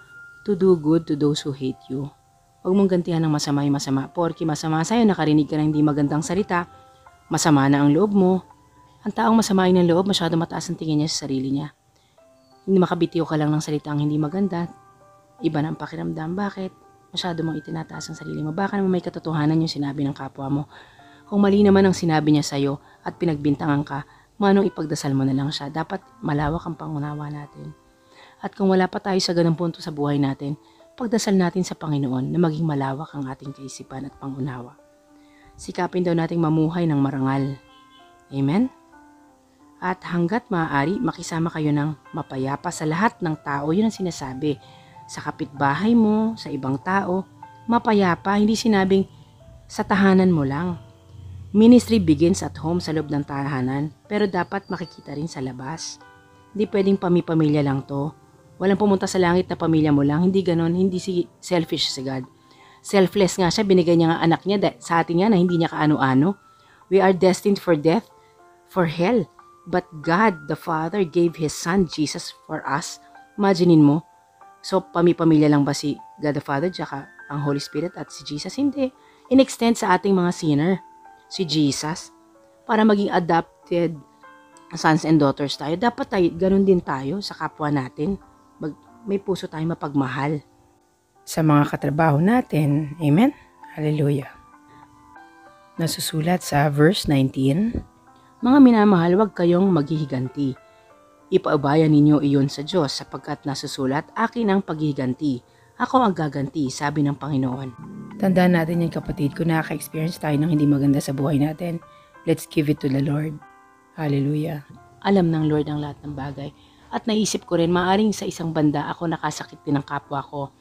do good to those who hate you. Huwag mong gantihan ng masama yung masama. Porke masama sa'yo, nakarinig ka ng hindi magandang salita, masama na ang loob mo. Ang taong masama ng loob, masyado mataas ang tingin niya sa sarili niya. Hindi makabitiw ka lang ng salitang hindi maganda. Iba na ang pakiramdam. Bakit? Masyado mong itinataas ang sarili mo. Baka naman may katotohanan yung sinabi ng kapwa mo. Kung mali naman ang sinabi niya sa'yo at pinagbintangan ka, manong ipagdasal mo na lang siya. Dapat malawak ang pangunawa natin. At kung wala pa tayo sa ganung punto sa buhay natin, pagdasal natin sa Panginoon na maging malawak ang ating kaisipan at pangunawa. Sikapin daw nating mamuhay ng marangal. Amen? At hanggat maaari, makisama kayo ng mapayapa sa lahat ng tao. Yun ang sinasabi. Sa kapitbahay mo, sa ibang tao, mapayapa, hindi sinabing sa tahanan mo lang. Ministry begins at home sa loob ng tahanan, pero dapat makikita rin sa labas. Hindi pwedeng pamilya lang to. Walang pumunta sa langit na pamilya mo lang. Hindi ganon, hindi selfish si God. Selfless nga siya, binigay niya nga anak niya sa atin nga na hindi niya kaano-ano. We are destined for death, for hell. But God, the Father, gave His Son, Jesus, for us. Imaginein mo, So, pamilya lang ba si God the Father, tsaka ang Holy Spirit at si Jesus? Hindi. In-extend sa ating mga sinner, si Jesus, para maging adopted sons and daughters tayo. Dapat tayo, ganun din tayo sa kapwa natin. May puso tayong mapagmahal. Sa mga katrabaho natin. Amen? Hallelujah. Nasusulat sa verse 19, mga minamahal, huwag kayong maghihiganti. Ipaabayan ninyo iyon sa Diyos sapagkat nasusulat, akin ang paghihiganti. Ako ang gaganti, sabi ng Panginoon. Tandaan natin yan kapatid, kung nakaka-experience tayo ng hindi maganda sa buhay natin, let's give it to the Lord. Hallelujah. Alam ng Lord ang lahat ng bagay. At naisip ko rin, maaring sa isang banda, ako nakasakit din ng kapwa ko.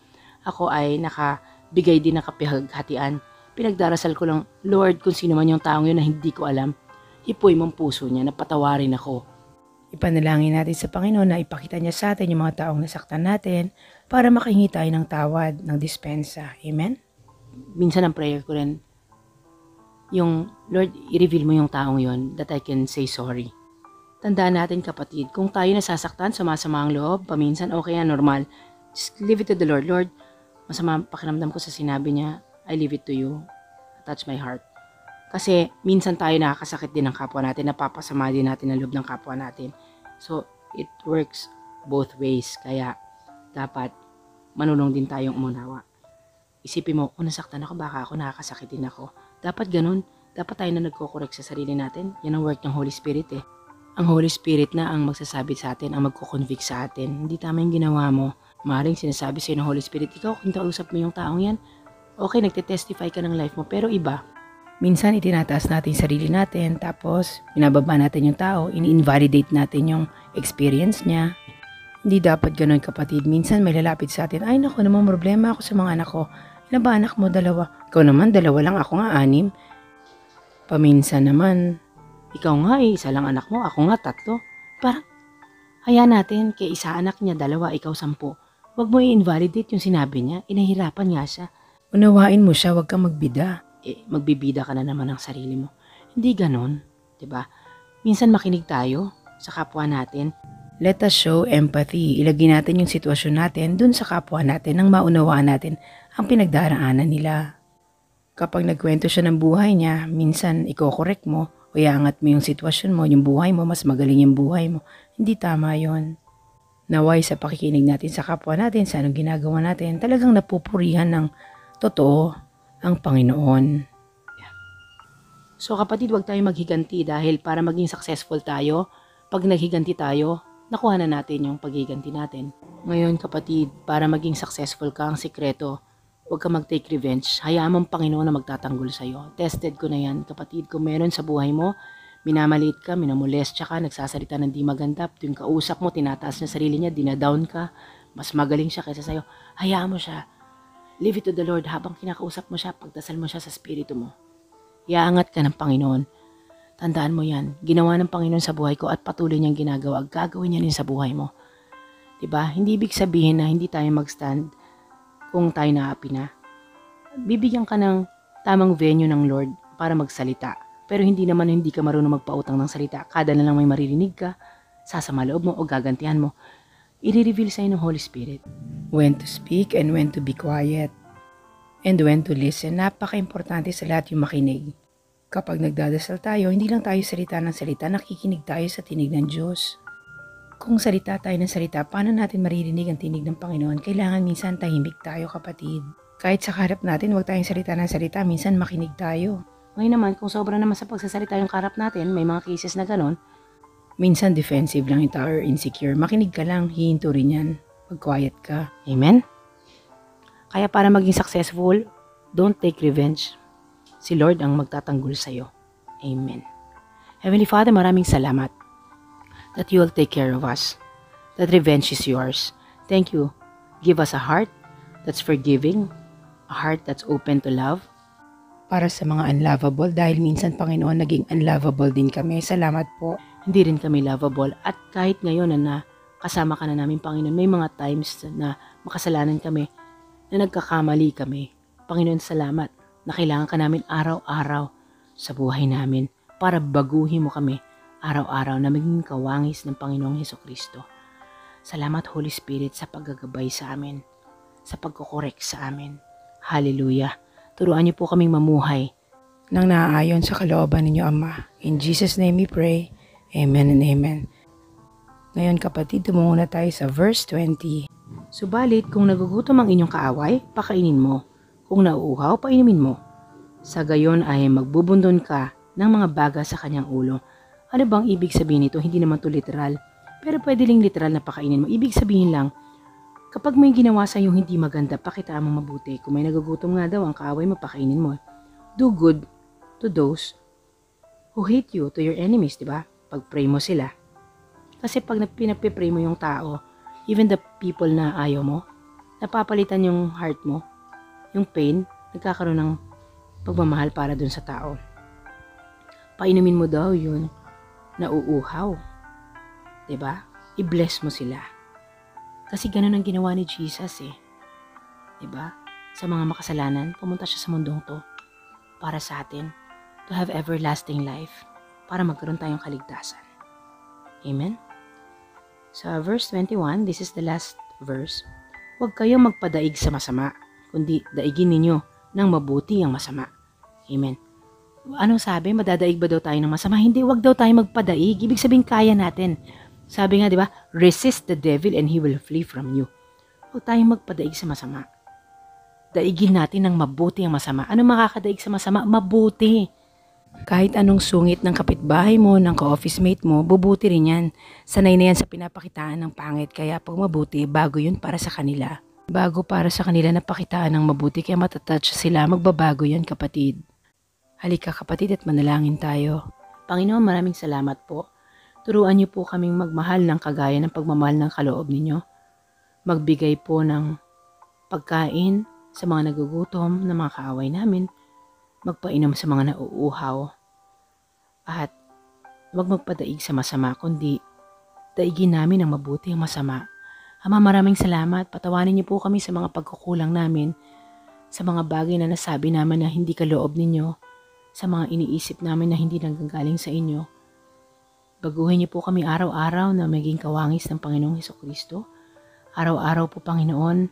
Ako ay nakabigay din ng kapighatian. Pinagdarasal ko lang, Lord, kung sino man yung taong yun na hindi ko alam, hipoy mong puso niya, napatawarin ako. Ipanalangin natin sa Panginoon na ipakita niya sa atin yung mga taong nasaktan natin para makahingi tayo ng tawad, ng dispensa. Amen? Minsan ang prayer ko rin, yung Lord, i-reveal mo yung taong yon that I can say sorry. Tandaan natin kapatid, kung tayo nasasaktan, sumasama ang loob, paminsan okay na, normal. Just leave it to the Lord. Lord, masama pakiramdam ko sa sinabi niya, I leave it to you. Touch my heart. Kasi minsan tayo nakakasakit din ng kapwa natin, napapasama din natin ang loob ng kapwa natin. So, it works both ways. Kaya, dapat manulong din tayong umunawa. Isipin mo, kung nasaktan ako, baka ako nakakasakit din ako. Dapat ganun. Dapat tayo na nagko-correct sa sarili natin. Yan ang work ng Holy Spirit eh. Ang Holy Spirit na ang magsasabi sa atin, ang magko-convict sa atin. Hindi tama yung ginawa mo. Maring sinasabi sa'yo ng Holy Spirit, ikaw, kung kausap mo yung taong yan, okay, nagte-testify ka ng life mo, pero iba. Minsan itinataas natin sarili natin, tapos binababa natin yung tao, ini-invalidate natin yung experience niya. Hindi dapat ganun kapatid. Minsan may lalapit sa atin, ay naku naman, problema ako sa mga anak ko. Ilan ba anak mo? 2. Ikaw naman, 2 lang, ako nga 6. Paminsan naman, ikaw nga isa lang anak mo, ako nga 3. Parang, hayaan natin, kay isa anak niya, 2, ikaw 10. Huwag mo i-invalidate yung sinabi niya, inahirapan nga siya. Unawain mo siya, huwag kang magbida. Magbibida ka na naman ng sarili mo. Hindi ganon, 'di ba? Minsan makinig tayo sa kapwa natin. Let us show empathy. Ilagay natin yung sitwasyon natin dun sa kapwa natin nang maunawaan natin ang pinagdaraanan nila. Kapag nagkwento siya ng buhay niya, minsan iko-correct mo o iangat mo yung sitwasyon mo, yung buhay mo, mas magaling yung buhay mo. Hindi tama yon. Naway sa pakikinig natin sa kapwa natin, sa anong ginagawa natin, talagang napupurihan ng totoo ang Panginoon. So kapatid, huwag tayo maghiganti dahil para maging successful tayo, pag naghiganti tayo, nakuha na natin yung paghiganti natin. Ngayon kapatid, para maging successful ka, ang sikreto, huwag ka mag-take revenge. Hayaan mo ang Panginoon na magtatanggol sa'yo. Tested ko na yan kapatid. Kung meron sa buhay mo, minamaliit ka, minamolestya ka, nagsasalita ng di maganda, tuwing kausap mo, tinataas niya sarili niya, dinadown ka, mas magaling siya kaysa sa'yo, hayaan mo siya. Leave it to the Lord habang kinakausap mo siya, pagdasal mo siya sa spirito mo. Iaangat ka ng Panginoon. Tandaan mo yan, ginawa ng Panginoon sa buhay ko at patuloy niyang ginagawa, gagawin niya rin sa buhay mo. Diba? Hindi ibig sabihin na hindi tayo mag-stand kung tayo naapi na. Bibigyan ka ng tamang venue ng Lord para magsalita. Pero hindi naman hindi ka marunong magpautang ng salita. Kada na lang may maririnig ka, sasama loob mo o gagantihan mo. I-reveal sa'yo ng Holy Spirit. When to speak and when to be quiet. And when to listen. Napaka-importante sa lahat yung makinig. Kapag nagdadasal tayo, hindi lang tayo salita ng salita, nakikinig tayo sa tinig ng Diyos. Kung salita tayo ng salita, paano natin maririnig ang tinig ng Panginoon? Kailangan minsan tahimik tayo kapatid. Kahit sa harap natin, huwag tayong salita ng salita, minsan makinig tayo. Ngayon naman, kung sobra naman sa pagsasalita yung karap natin, may mga cases na ganon, minsan defensive lang yung tao or insecure. Makinig ka lang, hihinto rin yan. Mag-quiet ka. Amen? Kaya para maging successful, don't take revenge. Si Lord ang magtatanggol sa'yo. Amen. Heavenly Father, maraming salamat that you will take care of us. That revenge is yours. Thank you. Give us a heart that's forgiving, a heart that's open to love. Para sa mga unlovable, dahil minsan, Panginoon, naging unlovable din kami. Salamat po. Hindi rin kami lovable. At kahit ngayon na kasama ka na namin, Panginoon, may mga times na makasalanan kami, na nagkakamali kami. Panginoon, salamat na kailangan ka namin araw-araw sa buhay namin para baguhin mo kami araw-araw na maging kawangis ng Panginoong Hesukristo. Salamat Holy Spirit sa paggagabay sa amin, sa pagkokorek sa amin. Hallelujah. Turuan niyo po kaming mamuhay nang naaayon sa kalooban ninyo, Ama. In Jesus' name we pray. Amen and amen. Ngayon kapatid, tumungo na tayo sa verse 20. Subalit kung nagugutom ang inyong kaaway, pakainin mo. Kung nauuhaw, painumin mo. Sa gayon ay magbubundon ka ng mga baga sa kanyang ulo. Ano bang ibig sabihin nito? Hindi naman to literal. Pero pwede ling literal na pakainin mo. Ibig sabihin lang, kapag may ginawa sa iyo hindi maganda, pakitaan mo mabuti. Kung may nagugutom nga daw ang kaaway mo, pakainin mo. Do good to those who hate you, to your enemies, di ba? Pag-pray mo sila. Kasi pag pinapipray mo yung tao, even the people na ayaw mo, napapalitan yung heart mo, yung pain, nagkakaroon ng pagmamahal para dun sa tao. Painumin mo daw yun, nauuhaw. Diba? I-bless mo sila. Kasi ganun ang ginawa ni Jesus eh. Diba? Sa mga makasalanan, pumunta siya sa mundong to para sa atin, to have everlasting life, para magkaroon tayong kaligtasan. Amen? Sa verse 21, this is the last verse. Huwag kayong magpadaig sa masama, kundi daigin ninyo ng mabuti ang masama. Amen. Anong sabi? Madadaig ba daw tayo ng masama? Hindi, huwag daw tayo magpadaig. Ibig sabihin, kaya natin. Sabi nga, di ba? Resist the devil and he will flee from you. Huwag tayong magpadaig sa masama. Daigin natin ng mabuti ang masama. Ano makakadaig sa masama? Mabuti. Kahit anong sungit ng kapitbahay mo, ng ka-office mate mo, bubuti rin yan. Sanay na yan sa pinapakitaan ng pangit. Kaya pag mabuti, bago yun para sa kanila. Bago para sa kanila na pakitaan ng mabuti, kaya matatouch sila, magbabago yan kapatid. Halika kapatid at manalangin tayo. Panginoon, maraming salamat po. Turuan niyo po kaming magmahal ng kagaya ng pagmamahal ng kaloob ninyo. Magbigay po ng pagkain sa mga nagugutom na mga kaaway namin. Magpainom sa mga nauuhaw. At huwag magpadaig sa masama, kundi daigin namin ang mabuti ang masama. Ama, maraming salamat. Patawanin niyo po kami sa mga pagkukulang namin, sa mga bagay na nasabi namin na hindi kaloob ninyo, sa mga iniisip namin na hindi nanggagaling sa inyo. Baguhin niyo po kami araw-araw na maging kawangis ng Panginoong Hesukristo. Araw-araw po, Panginoon,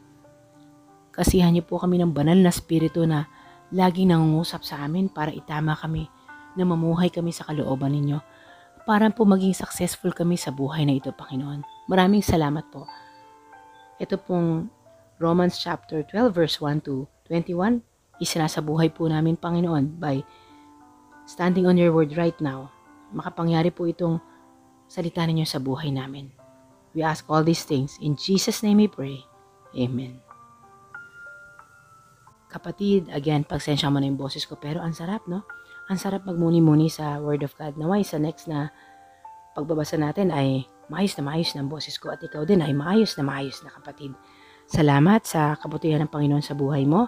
kasihan niyo po kami ng banal na spirito na laging nangungusap sa amin para itama kami na mamuhay kami sa kalooban ninyo. Para po maging successful kami sa buhay na ito, Panginoon. Maraming salamat po. Ito pong Romans chapter 12 verse 1 to 21, isinasabuhay po namin, Panginoon, by standing on your word right now. Makapangyari po itong salita ninyo sa buhay namin. We ask all these things in Jesus' name we pray. Amen. Kapatid, again, pagsensya mo na yung boses ko, pero ang sarap, no? Ang sarap magmuni-muni sa Word of God. Naway, sa next na pagbabasa natin ay maayos na ang boses ko at ikaw din ay maayos na kapatid. Salamat sa kabutihan ng Panginoon sa buhay mo.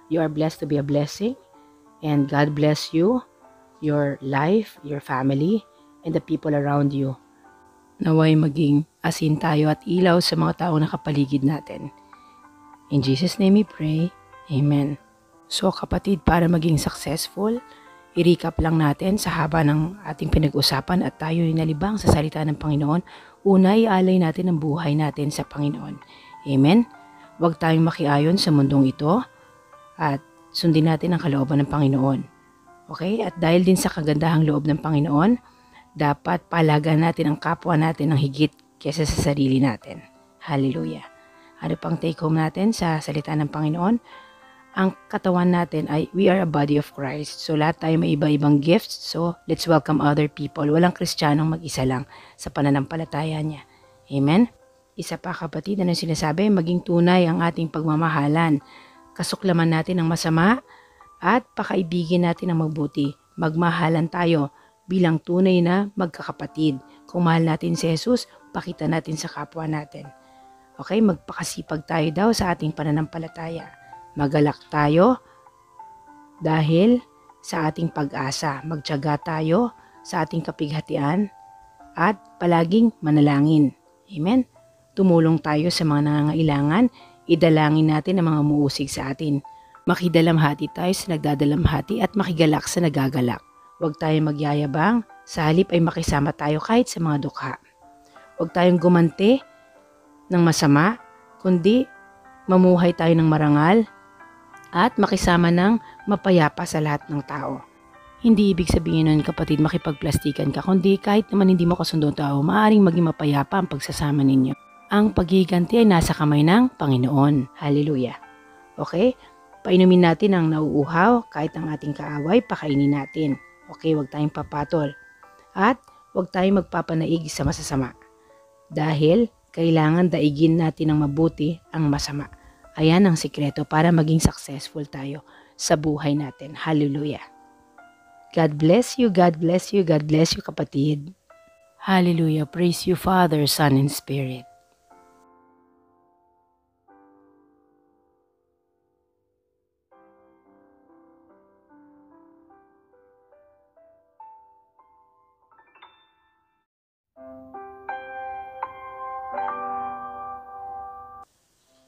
You are blessed to be a blessing and God bless you, your life, your family, and the people around you. Naway maging asin tayo at ilaw sa mga tao na kapaligid natin. In Jesus' name we pray. Amen. So kapatid, para maging successful, i-recap lang natin sa haba ng ating pinag-usapan at tayo'y nalibang sa salita ng Panginoon. Una, ialay natin ang buhay natin sa Panginoon. Amen? Huwag tayong makiayon sa mundong ito at sundin natin ang kalooban ng Panginoon. Okay? At dahil din sa kagandahang loob ng Panginoon, dapat palagan natin ang kapwa natin ng higit kaysa sa sarili natin. Hallelujah. Ano pang take home natin sa salita ng Panginoon? Ang katawan natin ay we are a body of Christ. So lahat tayo may iba-ibang gifts. So let's welcome other people. Walang Kristiyanong mag-isa lang sa pananampalataya niya. Amen? Isa pa kapatid, ano sinasabi? Maging tunay ang ating pagmamahalan. Kasuklaman natin ang masama at pakaibigin natin ang mabuti. Magmahalan tayo bilang tunay na magkakapatid. Kung mahal natin si Jesus, pakita natin sa kapwa natin. Okay? Magpakasipag tayo daw sa ating pananampalataya. Magalak tayo dahil sa ating pag-asa. Magtiyaga tayo sa ating kapighatian at palaging manalangin. Amen? Tumulong tayo sa mga nangangailangan. Idalangin natin ang mga umuusig sa atin. Makidalamhati tayo sa nagdadalamhati at makigalak sa nagagalak. Huwag tayong magyayabang. Sa halip ay makisama tayo kahit sa mga dukha. Huwag tayong gumante ng masama, kundi mamuhay tayo ng marangal at makisama ng mapayapa sa lahat ng tao. Hindi ibig sabihin nun, kapatid, makipagplastikan ka, kundi kahit naman hindi mo kasundo tao, maaaring maging mapayapa ang pagsasama ninyo. Ang paghiganti ay nasa kamay ng Panginoon. Hallelujah. Okay? Painumin natin ang nauuhaw, kahit ang ating kaaway, pakainin natin. Okay, huwag tayong papatol. At huwag tayong magpapanaig sa masasama. Dahil kailangan daigin natin ng mabuti ang masama. Ayan ang sikreto para maging successful tayo sa buhay natin. Hallelujah. God bless you, God bless you, God bless you, kapatid. Hallelujah. Praise you, Father, Son, and Spirit.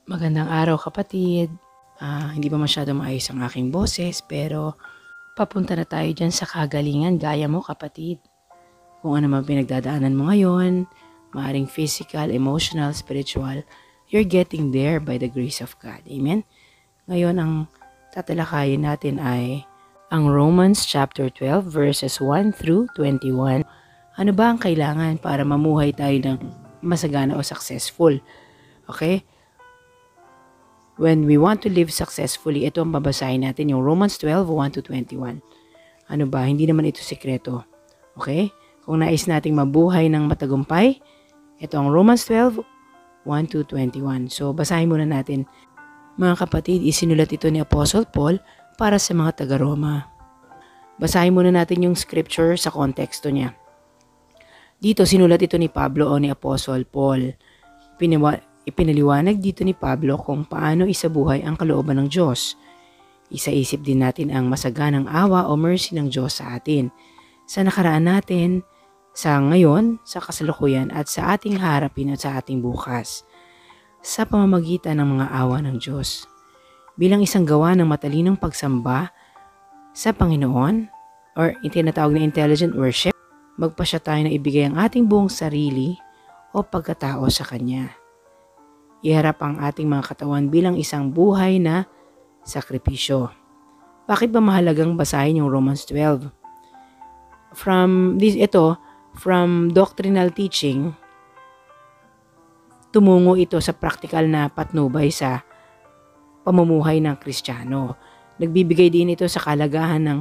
Magandang araw, kapatid. Hindi pa masyado maayos ang aking boses, pero papunta na tayo dyan sa kagalingan gaya mo, kapatid. Kung ano man pinagdadaanan mo ngayon, maaring physical, emotional, spiritual, you're getting there by the grace of God. Amen? Ngayon, ang tatalakayin natin ay ang Romans chapter 12 verses 1 through 21. Ano ba ang kailangan para mamuhay tayo ng masagana o successful? Okay? When we want to live successfully, ito ang babasahin natin, yung Romans 12, 1 to 21. Ano ba? Hindi naman ito sekreto. Okay? Kung nais nating mabuhay ng matagumpay, ito ang Romans 12, 1 to 21. So, basahin muna natin. Mga kapatid, isinulat ito ni Apostle Paul para sa mga taga-Roma. Basahin muna natin yung scripture sa konteksto niya. Dito, sinulat ito ni Pablo o ni Apostle Paul. Ipinaliwanag dito ni Pablo kung paano isabuhay ang kalooban ng Diyos. Isaisip din natin ang masaganang awa o mercy ng Diyos sa atin, sa nakaraan natin, sa ngayon, sa kasalukuyan at sa ating harapin at sa ating bukas, sa pamamagitan ng mga awa ng Diyos. Bilang isang gawa ng matalinong pagsamba sa Panginoon, or tinatawag na intelligent worship, magpasya tayo na ibigay ang ating buong sarili o pagkatao sa Kanya. Iharap ang ating mga katawan bilang isang buhay na sakripisyo. Bakit ba mahalagang basahin yung Romans 12? From doctrinal teaching, tumungo ito sa practical na patnubay sa pamumuhay ng Kristiyano. Nagbibigay din ito sa kalagahan ng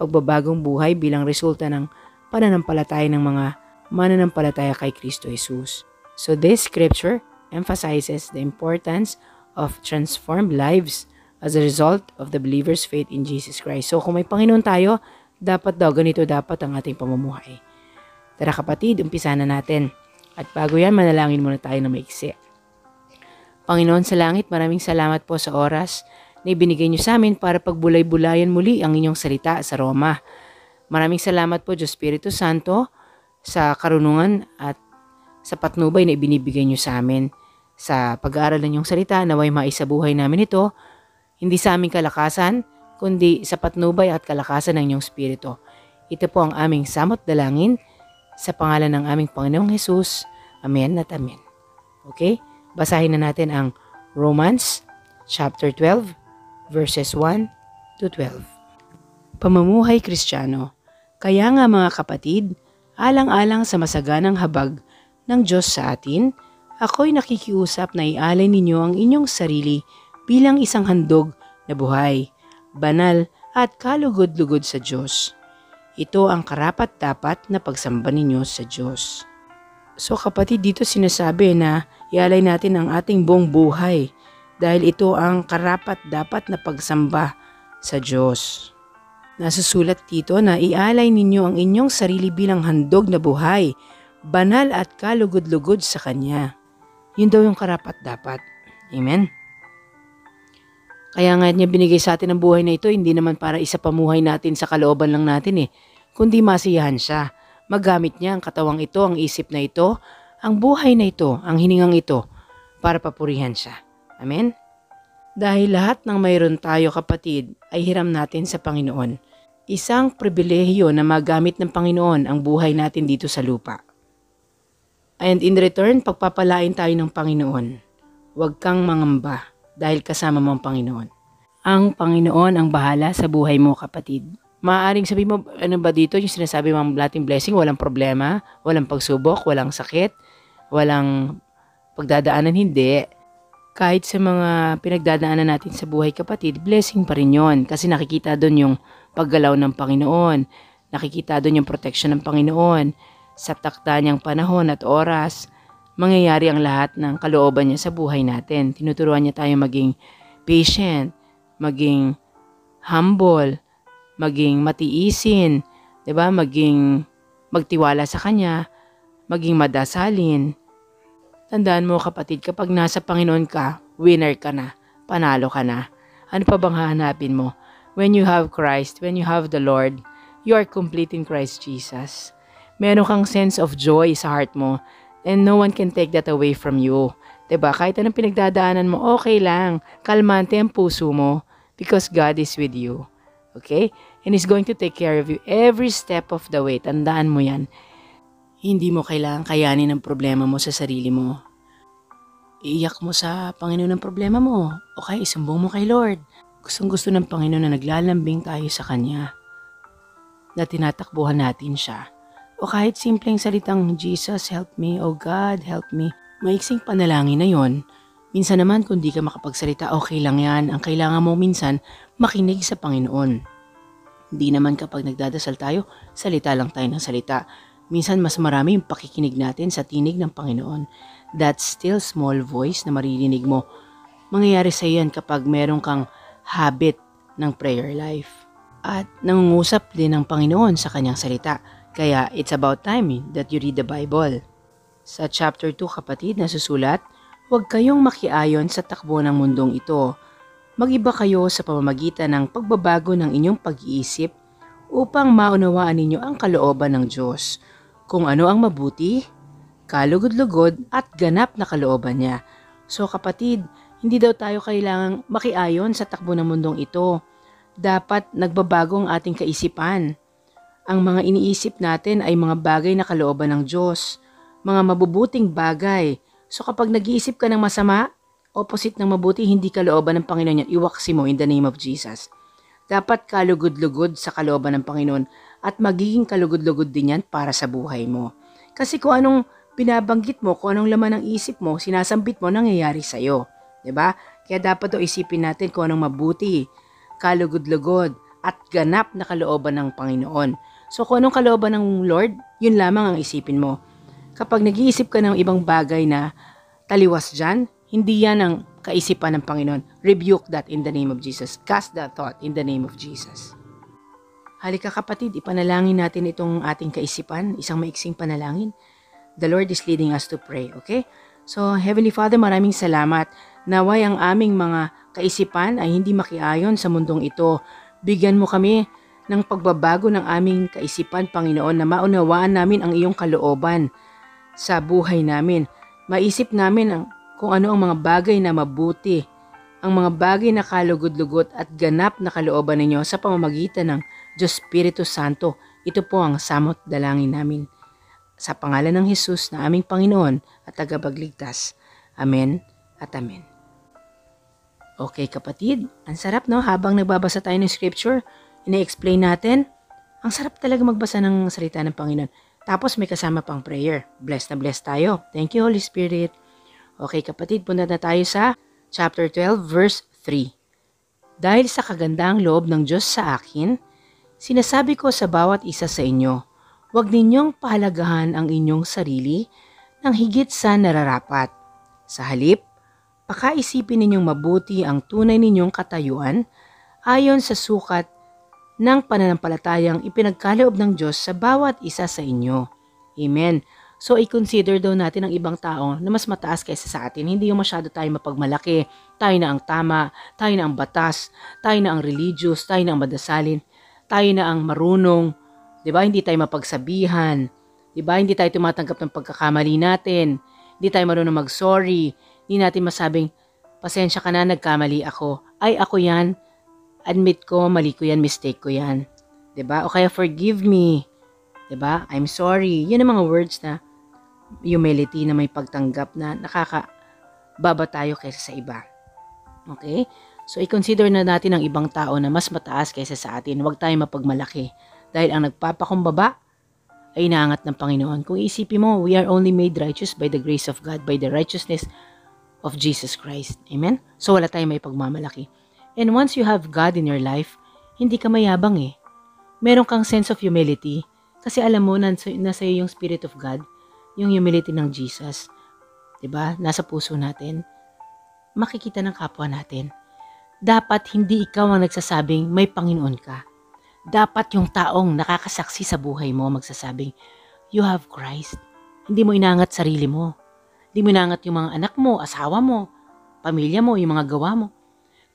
pagbabagong buhay bilang resulta ng pananampalataya ng mga mananampalataya kay Kristo Jesus. So this scripture emphasizes the importance of transformed lives as a result of the believer's faith in Jesus Christ. So kung may Panginoon tayo, dapat ganito dapat ang ating pamumuhay. Tara kapatid, umpisa na natin. At bago yan, manalangin muna tayo na maiksi. Panginoon sa langit, maraming salamat po sa oras na ibinigay niyo sa amin para pagbulay-bulayan muli ang inyong salita sa Roma. Maraming salamat po, Diyos Espiritu Santo, sa karunungan at sa patnubay na ibinibigay niyo sa amin. Sa pag-aaral ng iyong salita, naway maisabuhay namin ito, hindi sa aming kalakasan, kundi sa patnubay at kalakasan ng iyong Espiritu. Ito po ang aming samot dalangin sa pangalan ng aming Panginoong Jesus. Amen at amen. Okay? Basahin na natin ang Romans chapter 12 verses 1 to 12. Pamumuhay Kristiyano. Kaya nga mga kapatid, alang-alang sa masaganang habag ng Diyos sa atin, ako'y nakikiusap na ialay ninyo ang inyong sarili bilang isang handog na buhay, banal at kalugod-lugod sa Diyos. Ito ang karapat-dapat na pagsamba ninyo sa Diyos. So kapatid, dito sinasabi na ialay natin ang ating buong buhay dahil ito ang karapat-dapat na pagsamba sa Diyos. Nasusulat dito na ialay ninyo ang inyong sarili bilang handog na buhay, banal at kalugod-lugod sa Kanya. Yun daw yung karapat-dapat. Amen? Kaya nga niya binigay sa atin ang buhay na ito, hindi naman para isa pamuhay natin sa kalooban lang natin kundi masiyahan siya. Magamit niya ang katawang ito, ang isip na ito, ang buhay na ito, ang hiningang ito, para papurihan siya. Amen? Dahil lahat ng mayroon tayo kapatid ay hiram natin sa Panginoon. Isang pribilehiyo na magamit ng Panginoon ang buhay natin dito sa lupa. And in return, pagpapalain tayo ng Panginoon. Huwag kang mangamba dahil kasama mo ang Panginoon. Ang Panginoon ang bahala sa buhay mo, kapatid. Maaaring sabi mo, ano ba dito yung sinasabi mong lating blessing? Walang problema, walang pagsubok, walang sakit, walang pagdadaanan, hindi. Kahit sa mga pinagdadaanan natin sa buhay, kapatid, blessing pa rin yun. Kasi nakikita doon yung paggalaw ng Panginoon. Nakikita doon yung protection ng Panginoon. Sa takda niyang panahon at oras, mangyayari ang lahat ng kalooban niya sa buhay natin. Tinuturuan niya tayo maging patient, maging humble, maging matiisin, 'di ba? Maging magtiwala sa Kanya, maging madasalin. Tandaan mo, kapatid, kapag nasa Panginoon ka, winner ka na, panalo ka na. Ano pa bang hahanapin mo? When you have Christ, when you have the Lord, you are complete in Christ Jesus. Meron kang sense of joy sa heart mo, and no one can take that away from you. 'Di ba? Kahit anong pinagdadaanan mo, okay lang. Kalmante ang puso mo because God is with you. Okay? And He's going to take care of you every step of the way. Tandaan mo yan. Hindi mo kailangan kayanin ang problema mo sa sarili mo. Iiyak mo sa Panginoon ang problema mo. Okay, isumbong mo kay Lord. Gustong-gusto ng Panginoon na naglalambing tayo sa Kanya. Na tinatakbuhan natin siya. O kahit simpleng salitang, Jesus, help me. Oh God, help me. Maiksing panalangin na yon. Minsan naman kung di ka makapagsalita, okay lang yan. Ang kailangan mo minsan, makinig sa Panginoon. Hindi naman kapag nagdadasal tayo, salita lang tayo ng salita. Minsan mas marami yung pakikinig natin sa tinig ng Panginoon. That still small voice na maririnig mo, mangyayari sa yan kapag meron kang habit ng prayer life. At nangungusap din ng Panginoon sa kanyang salita. Kaya it's about time that you read the Bible. Sa chapter 2, kapatid, nasusulat, huwag kayong makiayon sa takbo ng mundong ito. Mag-iba kayo sa pamamagitan ng pagbabago ng inyong pag-iisip upang maunawaan ninyo ang kalooban ng Diyos, kung ano ang mabuti, kalugod-lugod at ganap na kalooban niya. So kapatid, hindi daw tayo kailangang makiayon sa takbo ng mundong ito. Dapat nagbabago ang ating kaisipan. Ang mga iniisip natin ay mga bagay na kalooban ng Diyos, mga mabubuting bagay. So kapag nag-iisip ka ng masama, opposite ng mabuti, hindi kalooban ng Panginoon yan, iwaksi mo in the name of Jesus. Dapat kalugod-lugod sa kalooban ng Panginoon at magiging kalugod-lugod din yan para sa buhay mo. Kasi kung anong binabanggit mo, kung anong laman ng isip mo, sinasambit mo, nangyayari sa'yo. 'Di ba? Kaya dapat o isipin natin kung anong mabuti, kalugod-lugod at ganap na kalooban ng Panginoon. So kung anong kalooban ng Lord, yun lamang ang isipin mo. Kapag nag-iisip ka ng ibang bagay na taliwas dyan, hindi yan ang kaisipan ng Panginoon. Rebuke that in the name of Jesus. Cast that thought in the name of Jesus. Halika kapatid, ipanalangin natin itong ating kaisipan, isang maiksing panalangin. The Lord is leading us to pray, okay? So Heavenly Father, maraming salamat. Naway ang aming mga kaisipan ay hindi makiayon sa mundong ito. Bigyan mo kami ng pagbabago ng aming kaisipan, Panginoon, na maunawaan namin ang iyong kalooban sa buhay namin. Maisip namin kung ano ang mga bagay na mabuti, ang mga bagay na kalugod-lugot at ganap na kalooban ninyo sa pamamagitan ng Diyos Espiritu Santo. Ito po ang samot dalangin namin. Sa pangalan ng Jesus na aming Panginoon at tagapagligtas. Amen at Amen. Okay kapatid, ang sarap no, habang nagbabasa tayo ng scripture, ina-explain natin, ang sarap talaga magbasa ng salita ng Panginoon. Tapos may kasama pang prayer. Blessed na blessed tayo. Thank you, Holy Spirit. Okay kapatid, punta na tayo sa chapter 12, verse 3. Dahil sa kagandang loob ng Diyos sa akin, sinasabi ko sa bawat isa sa inyo, huwag ninyong pahalagahan ang inyong sarili ng higit sa nararapat. Sa halip, pakaisipin ninyong mabuti ang tunay ninyong katayuan ayon sa sukat ng pananampalatayang ipinagkaloob ng Diyos sa bawat isa sa inyo. Amen. So, i-consider daw natin ang ibang tao na mas mataas kaysa sa atin. Hindi yung masyado tayo mapagmalaki. Tayo na ang tama, tayo na ang batas, tayo na ang religious, tayo na ang madasalin, tayo na ang marunong. Diba? Hindi tayo mapagsabihan. Diba? Hindi tayo tumatanggap ng pagkakamali natin. Hindi tayo marunong mag-sorry. Hindi natin masabing, pasensya ka na, nagkamali ako. Ay, ako yan. Admit ko, mali ko yan, mistake ko yan. 'Di ba? O kaya forgive me. 'Di ba? I'm sorry. Yan ang mga words na humility, na may pagtanggap na nakakababa tayo kaysa sa iba. Okay? So, i-consider na natin ang ibang tao na mas mataas kaysa sa atin. Huwag tayong mapagmalaki. Dahil ang nagpapakumbaba ay inaangat ng Panginoon. Kung isipin mo, we are only made righteous by the grace of God, by the righteousness of Jesus Christ. Amen? So, wala tayong may pagmamalaki. And once you have God in your life, hindi ka mayabang eh. Meron kang sense of humility kasi alam mo na nasa iyo yung Spirit of God, yung humility ng Jesus. 'Di ba? Nasa puso natin. Makikita ng kapwa natin. Dapat hindi ikaw ang nagsasabing may Panginoon ka. Dapat yung taong nakakasaksi sa buhay mo magsasabing, you have Christ. Hindi mo inangat sarili mo. Hindi mo inangat yung mga anak mo, asawa mo, pamilya mo, yung mga gawa mo.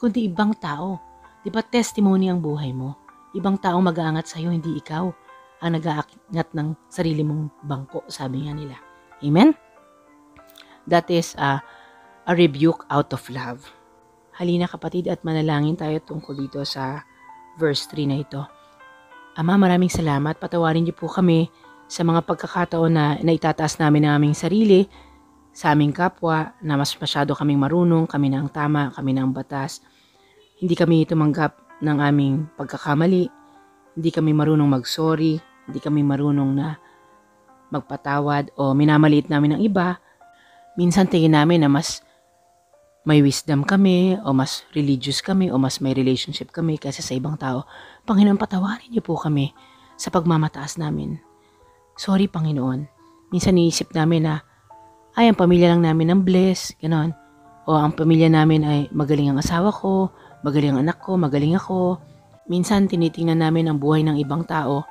Kundi ibang tao. Di ba testimony ang buhay mo? Ibang taong mag-aangat sa'yo, hindi ikaw ang nag-aangat ng sarili mong bangko, sabi nga nila. Amen? That is a rebuke out of love. Halina kapatid at manalangin tayo tungkol dito sa verse 3 na ito. Ama, maraming salamat. Patawarin niyo po kami sa mga pagkakataon na naitataas namin ang aming sarili sa aming kapwa, na mas masyado kaming marunong, kami na ang tama, kami na ang batas. Hindi kami tumanggap ng aming pagkakamali. Hindi kami marunong mag-sorry. Hindi kami marunong na magpatawad o minamaliit namin ang iba. Minsan tingin namin na mas may wisdom kami o mas religious kami o mas may relationship kami kaysa sa ibang tao. Panginoon, patawarin niyo po kami sa pagmamataas namin. Sorry, Panginoon. Minsan niisip namin na ay, ang pamilya lang namin ang bless, gano'n. O ang pamilya namin ay magaling ang asawa ko, magaling ang anak ko, magaling ako. Minsan tinitingnan namin ang buhay ng ibang tao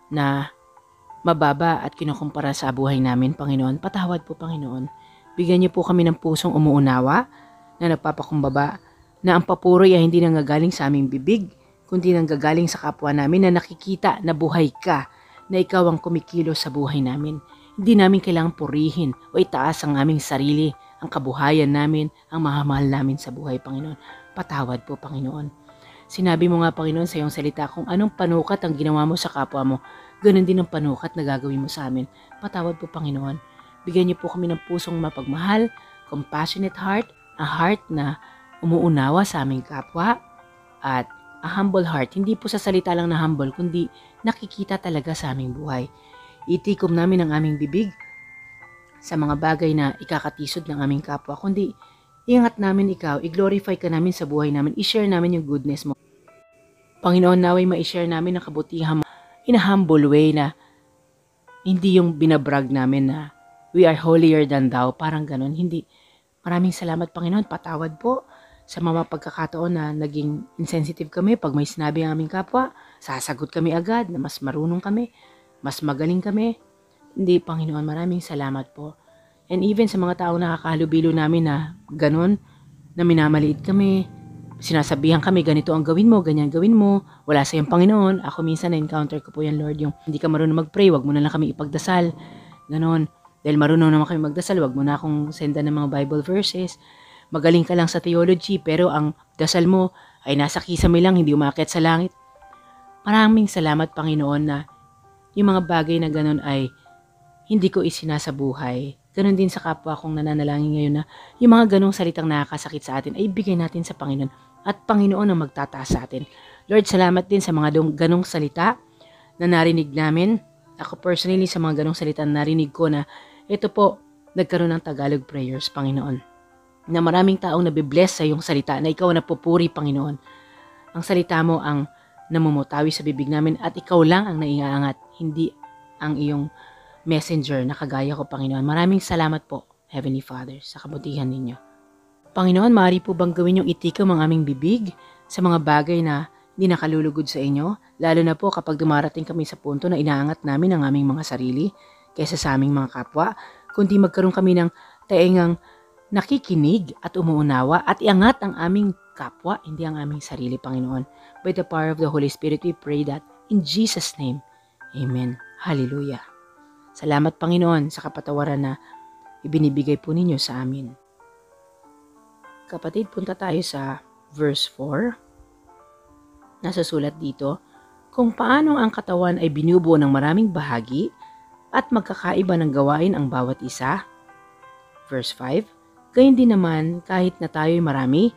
na mababa at kinukumpara sa buhay namin, Panginoon. Patawad po, Panginoon. Bigyan niyo po kami ng pusong umuunawa na nagpapakumbaba, na ang papuri ay hindi nanggagaling sa aming bibig, kundi nanggagaling sa kapwa namin na nakikita na buhay ka, na ikaw ang kumikilos sa buhay namin. Hindi namin kailangang purihin o itaas ang aming sarili, ang kabuhayan namin, ang mahamahal namin sa buhay, Panginoon. Patawad po, Panginoon. Sinabi mo nga, Panginoon, sa iyong salita, kung anong panukat ang ginawa mo sa kapwa mo, ganun din ang panukat na gagawin mo sa amin. Patawad po, Panginoon. Bigyan niyo po kami ng pusong mapagmahal, compassionate heart, a heart na umuunawa sa aming kapwa, at a humble heart. Hindi po sa salita lang na humble, kundi nakikita talaga sa aming buhay. Itikom namin ang aming bibig sa mga bagay na ikakatisod ng aming kapwa, kundi iangat namin ikaw, i-glorify ka namin sa buhay namin, i-share namin yung goodness mo. Panginoon, naway ma-share namin ang kabutihan mo in a humble way, na hindi yung binabrag namin na we are holier than thou, parang ganun. Hindi. Maraming salamat, Panginoon. Patawad po sa mga pagkakataon na naging insensitive kami. Pag may sinabi ang aming kapwa, sasagot kami agad na mas marunong kami, mas magaling kami. Hindi, Panginoon, maraming salamat po. And even sa mga taong nakakahalubilo namin na ganun, na minamaliit kami, sinasabihan kami, ganito ang gawin mo, ganyan gawin mo, wala sa iyong Panginoon. Ako minsan na-encounter ko po yan, Lord, yung hindi ka marunong mag-pray, wag mo na lang kami ipagdasal. Ganon. Dahil marunong naman kami magdasal, wag mo na akong sendan ng mga Bible verses. Magaling ka lang sa theology, pero ang dasal mo ay nasa kisame lang, hindi umakyat sa langit. Maraming salamat, Panginoon, na yung mga bagay na ganon ay hindi ko isinasabuhay. Ganon din sa kapwa kong nananalangin ngayon na yung mga ganong salitang nakakasakit sa atin ay ibigay natin sa Panginoon, at Panginoon ang magtataas sa atin. Lord, salamat din sa mga ganong salita na narinig namin. Ako personally, sa mga ganong salita na narinig ko, na ito po, nagkaroon ng Tagalog prayers, Panginoon. Na maraming taong nabibless sa iyong salita, na ikaw ang napupuri, Panginoon. Ang salita mo ang namumutawi sa bibig namin, at ikaw lang ang naiaangat, hindi ang iyong messenger na kagaya ko, Panginoon. Maraming salamat po, Heavenly Father, sa kabutihan ninyo. Panginoon, maaari po bang gawin yung itikom ang aming bibig sa mga bagay na hindi nakalulugod sa inyo? Lalo na po kapag dumarating kami sa punto na inaangat namin ang aming mga sarili kaysa sa aming mga kapwa, kundi magkaroon kami ng taengang nakikinig at umuunawa at iangat ang aming kapwa, hindi ang aming sarili, Panginoon. By the power of the Holy Spirit, we pray that in Jesus' name. Amen. Hallelujah. Salamat, Panginoon, sa kapatawaran na ibinibigay po ninyo sa amin. Kapatid, punta tayo sa verse 4. Nasa sulat dito, kung paano ang katawan ay binubuo ng maraming bahagi at magkakaiba ng gawain ang bawat isa. Verse 5, gayon din naman kahit na tayo'y marami,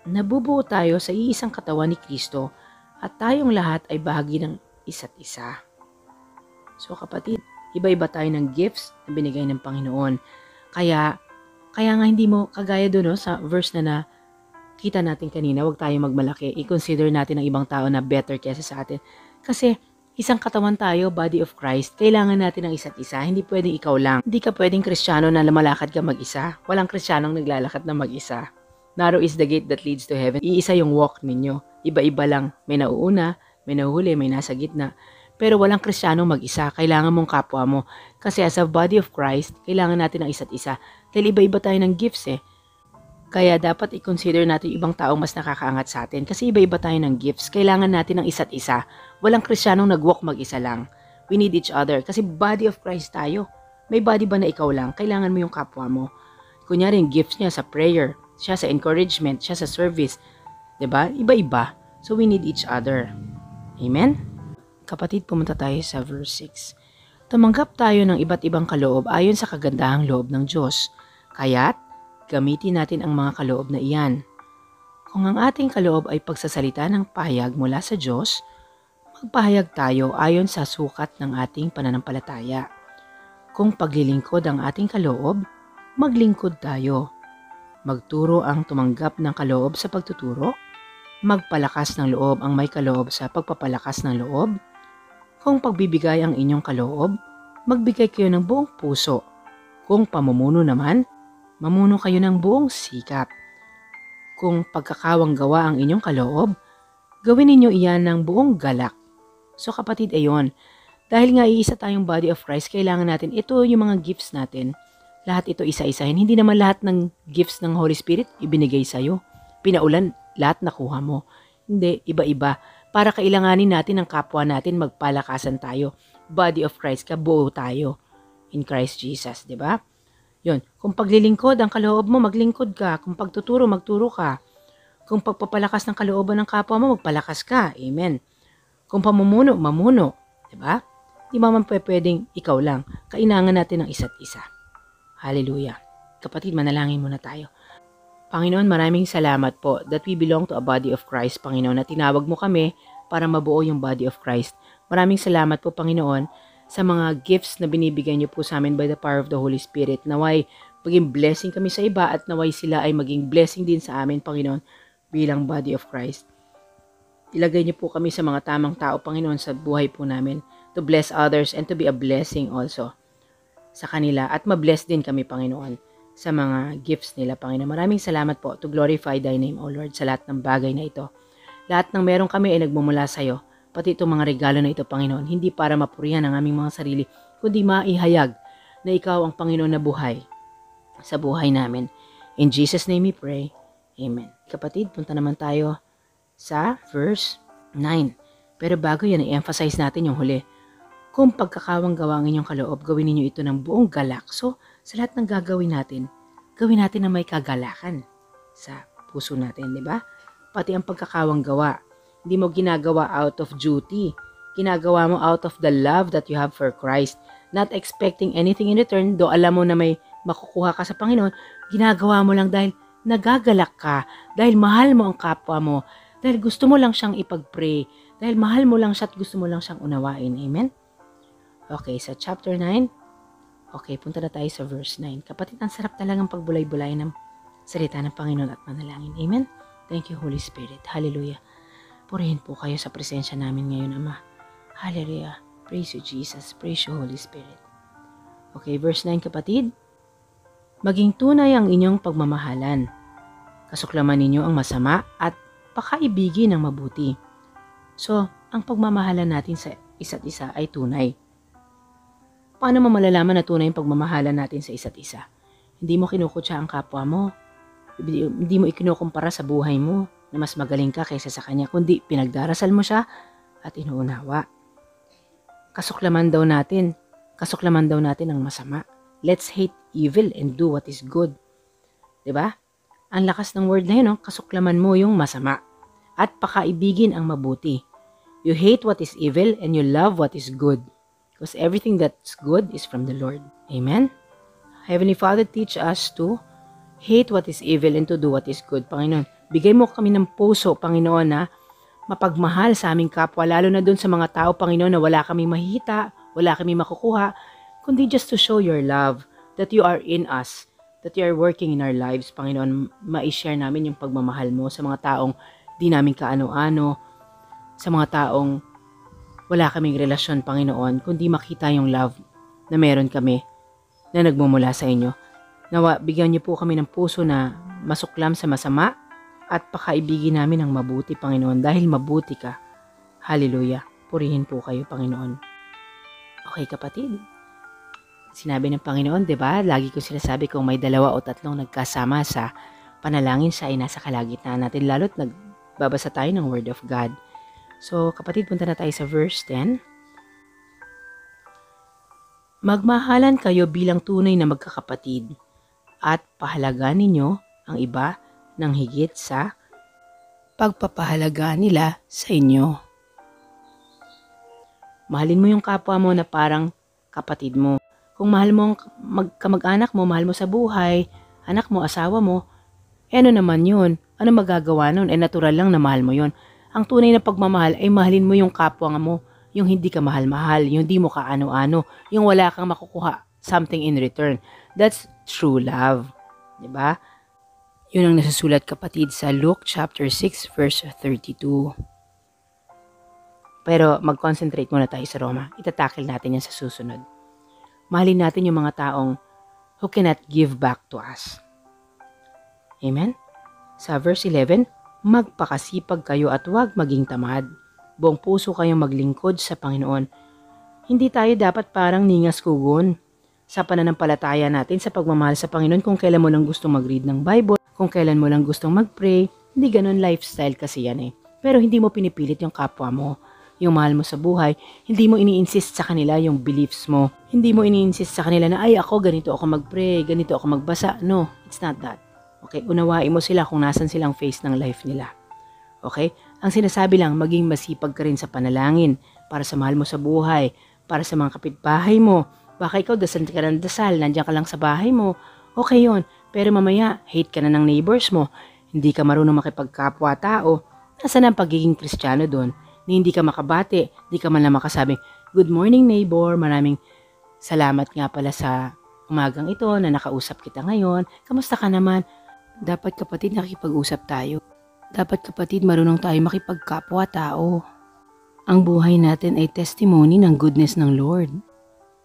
nabubuo tayo sa iisang katawan ni Kristo at tayong lahat ay bahagi ng isa't isa. So kapatid, iba-iba tayo ng gifts na binigay ng Panginoon. Kaya nga hindi mo kagaya doon sa verse na kita natin kanina, huwag tayo magmalaki. I-consider natin ang ibang tao na better kesa sa atin. Kasi isang katawan tayo, body of Christ. Kailangan natin ng isa't isa. Hindi pwedeng ikaw lang. Hindi ka pwedeng Kristiyano na lumalakad ka mag-isa. Walang Kristiyanong naglalakad na mag-isa. Narrow is the gate that leads to heaven. Iisa yung walk ninyo. Iba-iba lang. May nauuna, may nahuhuli, may nasa gitna. Pero walang Kristiyanong mag-isa. Kailangan mong kapwa mo. Kasi as a body of Christ, kailangan natin ng isa't isa. Dahil iba-iba tayo ng gifts eh. Kaya dapat i-consider natin ibang taong mas nakakaangat sa atin. Kasi iba-iba tayo ng gifts. Kailangan natin ng isa't isa. Walang Kristiyanong nag-walk mag-isa lang. We need each other. Kasi body of Christ tayo. May body ba na ikaw lang? Kailangan mo yung kapwa mo. Kunyari, yung gifts niya sa prayer. Siya sa encouragement. Siya sa service. 'Di ba? Iba-iba. So we need each other. Amen? Kapatid, pumunta tayo sa verse 6. Tumanggap tayo ng iba't ibang kaloob ayon sa kagandahang loob ng Diyos. Kaya't, gamitin natin ang mga kaloob na iyan. Kung ang ating kaloob ay pagsasalita ng pahayag mula sa Diyos, magpahayag tayo ayon sa sukat ng ating pananampalataya. Kung paglilingkod ang ating kaloob, maglingkod tayo. Magturo ang tumanggap ng kaloob sa pagtuturo. Magpalakas ng loob ang may kaloob sa pagpapalakas ng loob. Kung pagbibigay ang inyong kaloob, magbigay kayo ng buong puso. Kung pamumuno naman, mamuno kayo ng buong sikap. Kung pagkakawang gawa ang inyong kaloob, gawin ninyo iyan ng buong galak. So kapatid, ayon, dahil nga iisa tayong body of Christ, kailangan natin, ito yung mga gifts natin, lahat ito isa-isahin. Hindi naman lahat ng gifts ng Holy Spirit ibinigay sa'yo. Pinaulan, lahat nakuha mo. Hindi, iba-iba. Para kailanganin natin ang kapwa natin, magpalakasan tayo. Body of Christ, kabuo tayo in Christ Jesus, di ba? Yun, kung paglilingkod ang kaloob mo, maglingkod ka. Kung pagtuturo, magturo ka. Kung pagpapalakas ng kalooban ng kapwa mo, magpalakas ka. Amen. Kung pamumuno, mamuno. Di ba? Di man pwedeng ikaw lang. Kailangan natin ng isa't isa. Hallelujah. Kapatid, manalangin muna tayo. Panginoon, maraming salamat po that we belong to a body of Christ, Panginoon, na tinawag mo kami para mabuo yung body of Christ. Maraming salamat po, Panginoon, sa mga gifts na binibigay niyo po sa amin by the power of the Holy Spirit. Naway maging blessing kami sa iba at naway sila ay maging blessing din sa amin, Panginoon, bilang body of Christ. Ilagay niyo po kami sa mga tamang tao, Panginoon, sa buhay po namin to bless others and to be a blessing also sa kanila at ma-bless din kami, Panginoon, sa mga gifts nila, Panginoon. Maraming salamat po to glorify Thy name, O Lord, sa lahat ng bagay na ito. Lahat ng meron kami ay nagmumula sa iyo. Pati itong mga regalo na ito, Panginoon, hindi para mapurihan ang aming mga sarili, kundi maihayag na Ikaw ang Panginoon na buhay sa buhay namin. In Jesus' name we pray. Amen. Kapatid, punta naman tayo sa verse 9. Pero bago yan, i-emphasize natin yung huli. Kung pagkakawang gawa ang inyong kaloob, gawin ninyo ito ng buong galak. So, sa lahat ng gagawin natin na may kagalakan sa puso natin, di ba? Pati ang pagkakawang gawa. Hindi mo ginagawa out of duty. Ginagawa mo out of the love that you have for Christ. Not expecting anything in return, do alam mo na may makukuha ka sa Panginoon, ginagawa mo lang dahil nagagalak ka, dahil mahal mo ang kapwa mo, dahil gusto mo lang siyang ipag-pray, dahil mahal mo lang siya at gusto mo lang siyang unawain. Amen? Okay, sa chapter 9, okay, punta na tayo sa verse 9. Kapatid, ang sarap talagang pagbulay-bulay ng salita ng Panginoon at manalangin. Amen? Thank you, Holy Spirit. Hallelujah. Purihin po kayo sa presensya namin ngayon, Ama. Hallelujah. Praise you, Jesus. Praise you, Holy Spirit. Okay, verse 9, kapatid. Maging tunay ang inyong pagmamahalan. Kasuklaman ninyo ang masama at pakaibigin ang mabuti. So, ang pagmamahalan natin sa isa't isa ay tunay. Paano mo malalaman na tunay yung pagmamahalan natin sa isa't isa? Hindi mo kinukutsa ang kapwa mo. Hindi mo ikinukumpara sa buhay mo na mas magaling ka kaysa sa kanya, kundi pinagdarasal mo siya at inuunawa. Kasuklaman daw natin ang masama. Let's hate evil and do what is good. 'Di ba? Ang lakas ng word na yun, no? Kasuklaman mo yung masama at pakaibigin ang mabuti. You hate what is evil and you love what is good. Because everything that's good is from the Lord. Amen? Heavenly Father, teach us to hate what is evil and to do what is good, Panginoon. Bigay mo kami ng puso, Panginoon, na mapagmahal sa aming kapwa, lalo na dun sa mga tao, Panginoon, na wala kami mahihita, wala kami makukuha, kundi just to show your love, that you are in us, that you are working in our lives, Panginoon. Ma-share namin yung pagmamahal mo sa mga taong di namin kaano-ano, sa mga taong wala kaming relasyon, Panginoon, kundi makita yung love na meron kami na nagmumula sa inyo. Nawa, bigyan niyo po kami ng puso na masuklam sa masama at pakaibigin namin ang mabuti, Panginoon, dahil mabuti ka. Hallelujah. Purihin po kayo, Panginoon. Okay, kapatid. Sinabi ng Panginoon, di ba? Lagi ko sinasabi kung may 2 o 3 nagkasama sa panalangin, siya ay nasa kalagitnaan natin. Lalo't nagbabasa tayo ng Word of God. So, kapatid, punta na tayo sa verse 10. Magmahalan kayo bilang tunay na magkakapatid at pahalagaan ninyo ang iba ng higit sa pagpapahalaga nila sa inyo. Mahalin mo yung kapwa mo na parang kapatid mo. Kung mahal mo ang kamag-anak mo, mahal mo sa buhay, anak mo, asawa mo, ano naman yun? Ano magagawa nun? Natural lang na mahal mo yun. Ang tunay na pagmamahal ay mahalin mo yung kapwa mo, yung hindi ka mahal-mahal, yung hindi mo kaano-ano, yung wala kang makukuha something in return. That's true love. Diba? Yun ang nasusulat, kapatid, sa Luke chapter 6 verse 32. Pero mag-concentrate muna tayo sa Roma. Itatakil natin yan sa susunod. Mahalin natin yung mga taong who cannot give back to us. Amen? Sa verse 11, magpakasipag kayo at huwag maging tamad. Buong puso kayong maglingkod sa Panginoon. Hindi tayo dapat parang ningas kugon sa pananampalataya natin sa pagmamahal sa Panginoon. Kung kailan mo lang gustong mag-read ng Bible, kung kailan mo lang gustong mag-pray, hindi ganun lifestyle kasi yan eh. Pero hindi mo pinipilit yung kapwa mo, yung mahal mo sa buhay. Hindi mo ini-insist sa kanila yung beliefs mo. Hindi mo ini-insist sa kanila na, ay ako, ganito ako mag-pray, ganito ako magbasa. No, it's not that. Okay, unawain mo sila kung nasan silang phase ng life nila. Okay? Ang sinasabi lang, maging masipag ka rin sa panalangin para sa mahal mo sa buhay, para sa mga kapitbahay mo. Baka ikaw dasal ka ng dasal, nandiyan ka lang sa bahay mo. Okay yon. Pero mamaya, hate ka na ng neighbors mo. Hindi ka marunong makipagkapwa-tao. Nasaan ang pagiging Kristiyano doon? Hindi ka makabati, hindi ka man lang makasabing, good morning neighbor, maraming salamat nga pala sa umagang ito na nakausap kita ngayon. Kamusta ka naman? Dapat, kapatid, nakikipag-usap tayo. Dapat, kapatid, marunong tayo makipagkapwa-tao. Ang buhay natin ay testimony ng goodness ng Lord.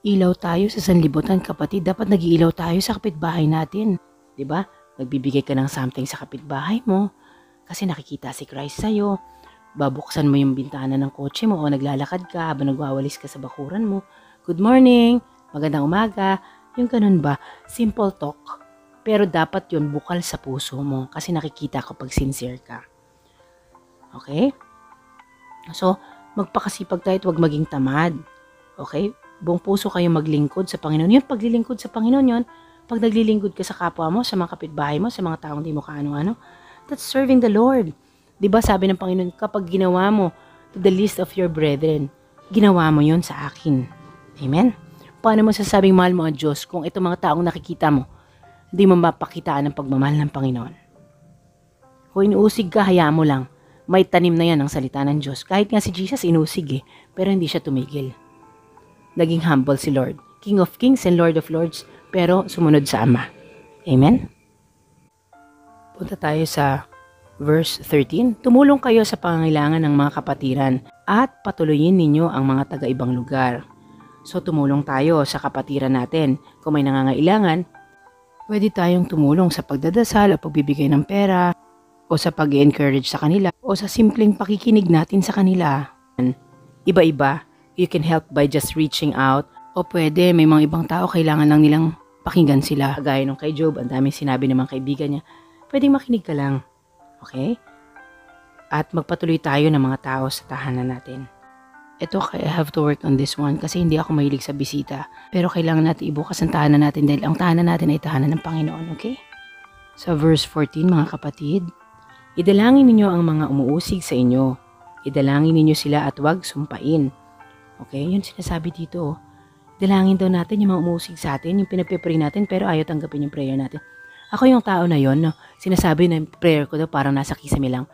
Ilaw tayo sa sanlibutan, kapatid. Dapat nag-iilaw tayo sa kapitbahay natin. Diba? Nagbibigay ka ng something sa kapitbahay mo kasi nakikita si Christ sa'yo. Babuksan mo yung bintana ng kotse mo o naglalakad ka habang nagwawalis ka sa bakuran mo. Good morning, magandang umaga. Yung ganun ba? Simple talk. Pero dapat yun bukal sa puso mo kasi nakikita kapag sincere ka. Okay? So, magpakasipag tayo at huwag maging tamad. Okay? Buong puso kayo maglingkod sa Panginoon. Yun, paglilingkod sa Panginoon yun. Pag naglilingkod ka sa kapwa mo, sa mga kapitbahay mo, sa mga taong di mo kaano-ano, that's serving the Lord. Diba sabi ng Panginoon, kapag ginawa mo to the least of your brethren, ginawa mo yon sa akin. Amen? Paano mo sasabing mahal mo ang Diyos kung itong mga taong nakikita mo, hindi mo mapakitaan ng pagmamahal ng Panginoon? Kung inuusig ka, hayaan mo lang. May tanim na yan ang salita ng Diyos. Kahit nga si Jesus inusig pero hindi siya tumigil. Naging humble si Lord. King of Kings and Lord of Lords, pero sumunod sa Ama. Amen? Punta tayo sa Verse 13, tumulong kayo sa pangangailangan ng mga kapatiran at patuloyin ninyo ang mga taga-ibang lugar. So tumulong tayo sa kapatiran natin. Kung may nangangailangan, pwede tayong tumulong sa pagdadasal o pagbibigay ng pera o sa pag-encourage sa kanila o sa simpleng pakikinig natin sa kanila. Iba-iba, you can help by just reaching out o pwede may mga ibang tao kailangan lang nilang pakinggan sila. Gaya nung kay Job, ang daming sinabi ng mga kaibigan niya, pwedeng makinig ka lang. Okay? At magpatuloy tayo ng mga tao sa tahanan natin. Ito, I have to work on this one kasi hindi ako mahilig sa bisita. Pero kailangan natin ibukas ang tahanan natin dahil ang tahanan natin ay tahanan ng Panginoon. Okay? Sa verse 14, mga kapatid, idalangin ninyo ang mga umuusig sa inyo. Idalangin ninyo sila at huwag sumpain. Okay, yun sinasabi dito. Dalangin daw natin yung mga umusig sa atin, yung pinagpe-pray natin pero ayaw tanggapin yung prayer natin. Ako yung tao na yon, no? Sinasabi na yung prayer ko daw parang nasa kisame lang.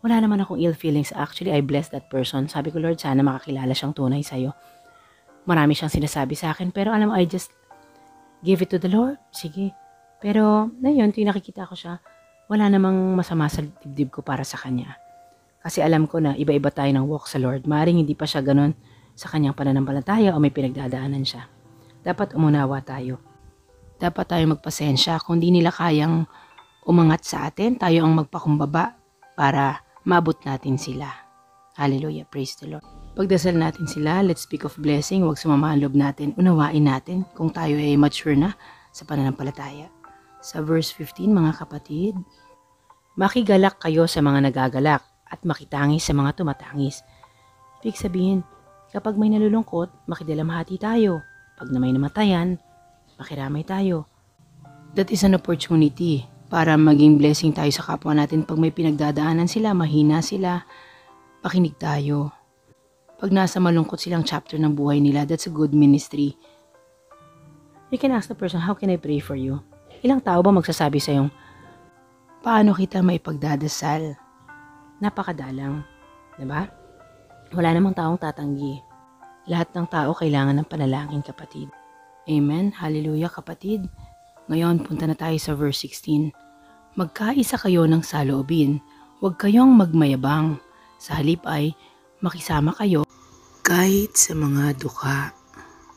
Wala naman akong ill feelings. Actually, I bless that person. Sabi ko, Lord, sana makakilala siyang tunay sa'yo. Marami siyang sinasabi sa akin, pero alam mo, I just give it to the Lord. Sige. Pero, na yun, tuwing nakikita ko siya, wala namang masama sa dibdib ko para sa kanya. Kasi alam ko na iba-iba tayo ng walk sa Lord. Maring hindi pa siya ganun sa kanyang pananampalataya o may pinagdadaanan siya. Dapat umunawa tayo. Dapat tayo magpasensya. Kung di nila kayang umangat sa atin, tayo ang magpakumbaba para maabot natin sila. Hallelujah. Praise the Lord. Pagdasal natin sila, let's speak of blessing. Huwag sumama ang loob natin. Unawain natin kung tayo ay mature na sa pananampalataya. Sa verse 15, mga kapatid, makigalak kayo sa mga nagagalak at makitangis sa mga tumatangis. Ibig sabihin, kapag may nalulungkot, makidalamhati tayo. Pag na may namatayan, makiramay tayo. That is an opportunity para maging blessing tayo sa kapwa natin. Pag may pinagdadaanan sila, mahina sila, pakinig tayo. Pag nasa malungkot silang chapter ng buhay nila, that's a good ministry. You can ask the person, how can I pray for you? Ilang tao ba magsasabi sa'yong, paano kita maipagdadasal? Napakadalang, diba? Wala namang taong tatanggi. Lahat ng tao kailangan ng panalangin, kapatid. Amen. Hallelujah, kapatid. Ngayon, punta na tayo sa verse 16. Magkaisa kayo ng saloobin, huwag kayong magmayabang. Sa halip ay makisama kayo kahit sa mga dukha.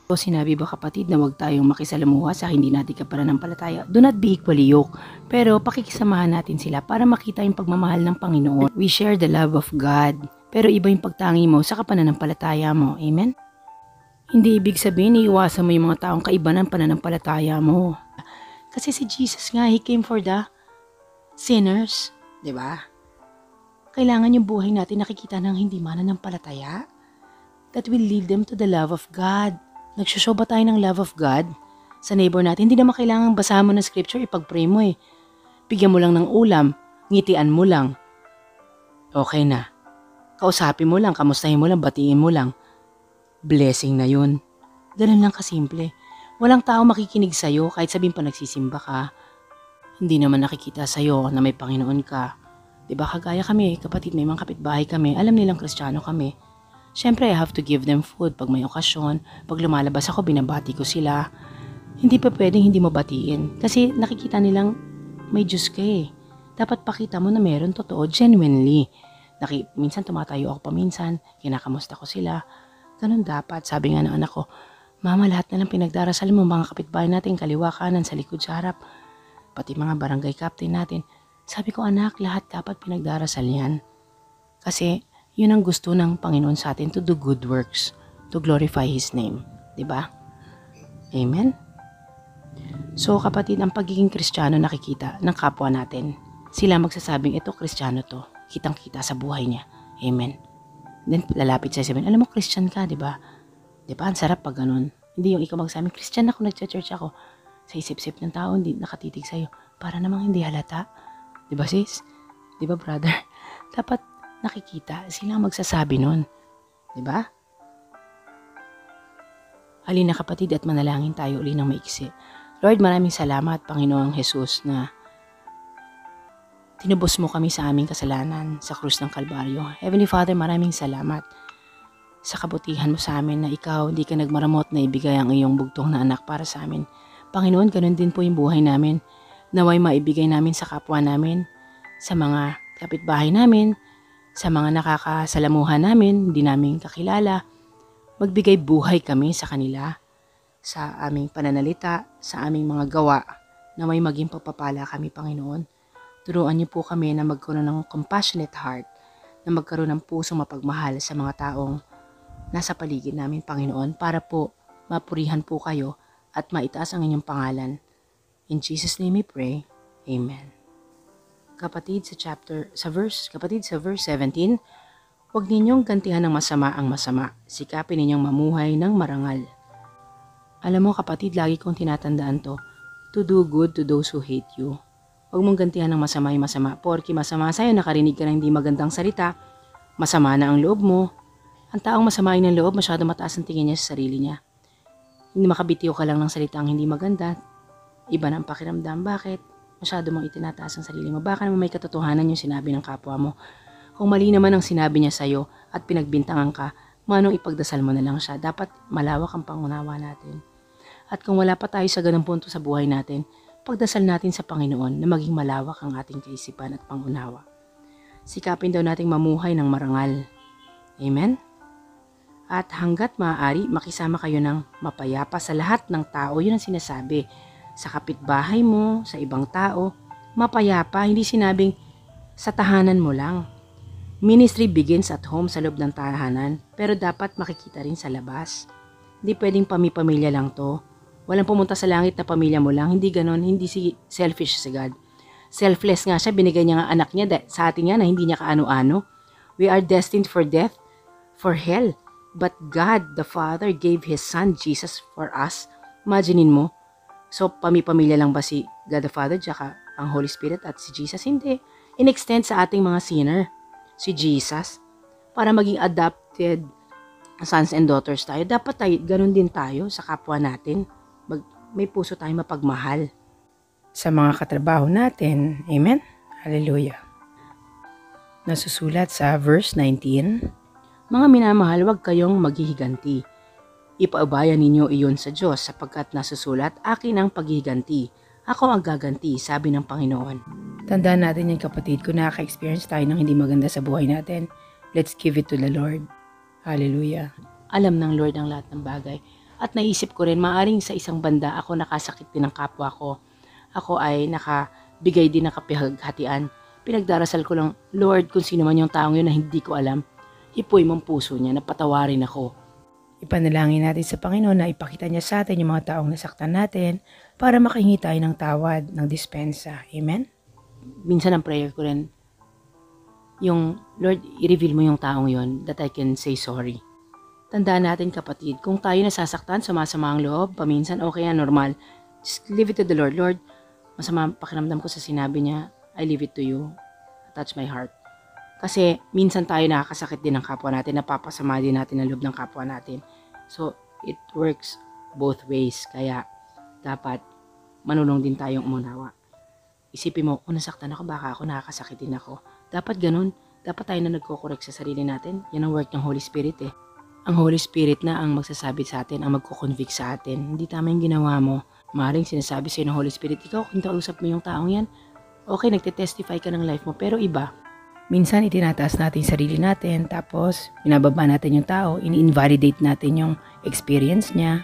So, sinabi ba kapatid na huwag tayong makisalamuha sa hindi natin kapananampalataya? Do not be equally yoked. Pero pakikisamahan natin sila para makita yung pagmamahal ng Panginoon. We share the love of God. Pero iba yung pagtangi mo sa kapananampalataya mo. Amen? Hindi ibig sabihin iiwasan mo yung mga taong kaiba ng pananampalataya mo. Kasi si Jesus nga, He came for the sinners. Diba? Kailangan yung buhay natin nakikita ng hindi mananampalataya. That will lead them to the love of God. Nagsushow ba tayo ng love of God sa neighbor natin? Hindi naman kailangan basahan mo ng scripture, ipag-pray mo eh. Bigyan mo lang ng ulam, ngitian mo lang. Okay na. Kausapin mo lang, kamustahin mo lang, batiin mo lang. Blessing na yun. Ganun lang kasimple. Walang tao makikinig sa'yo kahit sabihin pa nagsisimba ka. Hindi naman nakikita sa'yo na may Panginoon ka. Diba kagaya kami, kapatid, may mga kapitbahay kami, alam nilang Kristiyano kami. Siyempre, I have to give them food pag may okasyon. Pag lumalabas ako, binabati ko sila. Hindi pa pwedeng hindi mo batiin. Kasi nakikita nilang may Diyos ka eh. Dapat pakita mo na meron totoo, genuinely. Minsan tumatayo ako paminsan, kinakamusta ko sila. Ganun dapat. Sabi nga ng anak ko, Mama, lahat na lang pinagdarasal mo, mga kapitbahay natin, kaliwa kanan, sa likod, sa harap. Pati mga barangay captain natin. Sabi ko, anak, lahat dapat pinagdarasal yan. Kasi, yun ang gusto ng Panginoon sa atin, to do good works, to glorify His name. Diba? Amen? So, kapatid, ang pagiging Kristiyano nakikita ng kapwa natin. Sila magsasabing, ito, Kristiyano to. Kitang-kita sa buhay niya. Amen? Then, lalapit siya sabihin, alam mo, Christian ka, diba? Diba? Ang sarap pag ganun. Hindi yung ikaw magsabi, Christian ako, nag-church ako. Sa isip-isip ng tao, hindi nakatitig sa'yo. Para namang hindi halata. Diba, sis? Diba, brother? Dapat nakikita, sila magsasabi nun. Diba? Halina kapatid at manalangin tayo uli ng maiksi. Lord, maraming salamat, Panginoong Jesus, na tinubos mo kami sa aming kasalanan sa krus ng Kalbaryo. Heavenly Father, maraming salamat sa kabutihan mo sa amin na ikaw hindi ka nagmaramot na ibigay ang iyong bugtong na anak para sa amin. Panginoon, ganun din po yung buhay namin. Naway maibigay namin sa kapwa namin, sa mga kapitbahay namin, sa mga nakakasalamuhan namin, hindi namin kakilala. Magbigay buhay kami sa kanila, sa aming pananalita, sa aming mga gawa, na may maging pagpapala kami, Panginoon. Turuan niyo po kami na magkaroon ng compassionate heart, na magkaroon ng pusong mapagmahal sa mga taong nasa paligid namin, Panginoon, para po mapurihan po kayo at maitaas ang inyong pangalan. In Jesus' name we pray. Amen. Kapatid, sa verse 17, huwag ninyong gantihan ng masama ang masama. Sikapin ninyong mamuhay ng marangal. Alam mo kapatid, lagi kong tinatandaan to do good to those who hate you. Huwag mong gantihan ng masama yung masama. Porke masama sa'yo, nakarinig ka ng hindi magandang salita, masama na ang loob mo, Ang taong masamain ng loob, masyado mataas ang tingin niya sa sarili niya. Hindi makabitiw ka lang ng salitang hindi maganda, iba na ang pakiramdam. Bakit? Masyado mong itinataas ang sarili mo. Baka naman may katotohanan yung sinabi ng kapwa mo. Kung mali naman ang sinabi niya sa'yo at pinagbintangan ka, manong ipagdasal mo na lang siya. Dapat malawak ang pangunawa natin. At kung wala pa tayo sa ganung punto sa buhay natin, pagdasal natin sa Panginoon na maging malawak ang ating kaisipan at pangunawa. Sikapin daw nating mamuhay ng marangal. Amen? At hanggat maaari, makisama kayo ng mapayapa sa lahat ng tao. Yun ang sinasabi. Sa kapitbahay mo, sa ibang tao, mapayapa, hindi sinabing sa tahanan mo lang. Ministry begins at home sa loob ng tahanan, pero dapat makikita rin sa labas. Hindi pwedeng pamilya lang to. Walang pumunta sa langit na pamilya mo lang. Hindi ganon, hindi selfish si God. Selfless nga siya, binigay niya nga anak niya sa atin nga na hindi niya kaano-ano. We are destined for death, for hell. But God, the Father, gave His Son, Jesus, for us. Imaginein mo. So, pamilya lang ba si God the Father, tsaka ang Holy Spirit at si Jesus? Hindi. In-extend sa ating mga sinner, si Jesus, para maging adopted sons and daughters tayo. Dapat tayo, ganun din tayo sa kapwa natin. May puso tayong mapagmahal. Sa mga katrabaho natin. Amen? Hallelujah. Nasusulat sa verse 19, mga minamahal, huwag kayong maghihiganti. Ipaubayan ninyo iyon sa Diyos sapagkat nasusulat, akin ang paghihiganti. Ako ang gaganti, sabi ng Panginoon. Tandaan natin yan kapatid, kung nakaka-experience tayo ng hindi maganda sa buhay natin, let's give it to the Lord. Hallelujah. Alam ng Lord ang lahat ng bagay. At naisip ko rin, maaring sa isang banda, ako nakasakit din ng kapwa ko. Ako ay nakabigay din ng kapighatian. Pinagdarasal ko lang, Lord, kung sino man yung taong yun na hindi ko alam, hipoy mong puso niya, napatawarin ako. Ipanalangin natin sa Panginoon na ipakita niya sa atin yung mga taong nasaktan natin para makahingi tayo ng tawad, ng dispensa. Amen? Minsan ang prayer ko rin, yung Lord, i-reveal mo yung taong yon that I can say sorry. Tandaan natin kapatid, kung tayo nasasaktan, sumasama ang loob, paminsan okay yan, normal. Just leave it to the Lord. Lord, masama pakiramdam ko sa sinabi niya, I leave it to you. Touch my heart. Kasi minsan tayo nakakasakit din ng kapwa natin, napapasama din natin ang loob ng kapwa natin. So, it works both ways. Kaya, dapat manulong din tayong umunawa. Isipin mo, kung nasaktan ako, baka ako nakakasakit din ako. Dapat ganun. Dapat tayo na nagko-correct sa sarili natin. Yan ang work ng Holy Spirit eh. Ang Holy Spirit na ang magsasabi sa atin, ang magko-convict sa atin. Hindi tama yung ginawa mo. Maaaring sinasabi sa'yo ng Holy Spirit, ikaw, kung kausap mo yung taong yan, okay, nagte-testify ka ng life mo, pero iba. Minsan itinataas natin sarili natin, tapos binababa natin yung tao, ini-invalidate natin yung experience niya.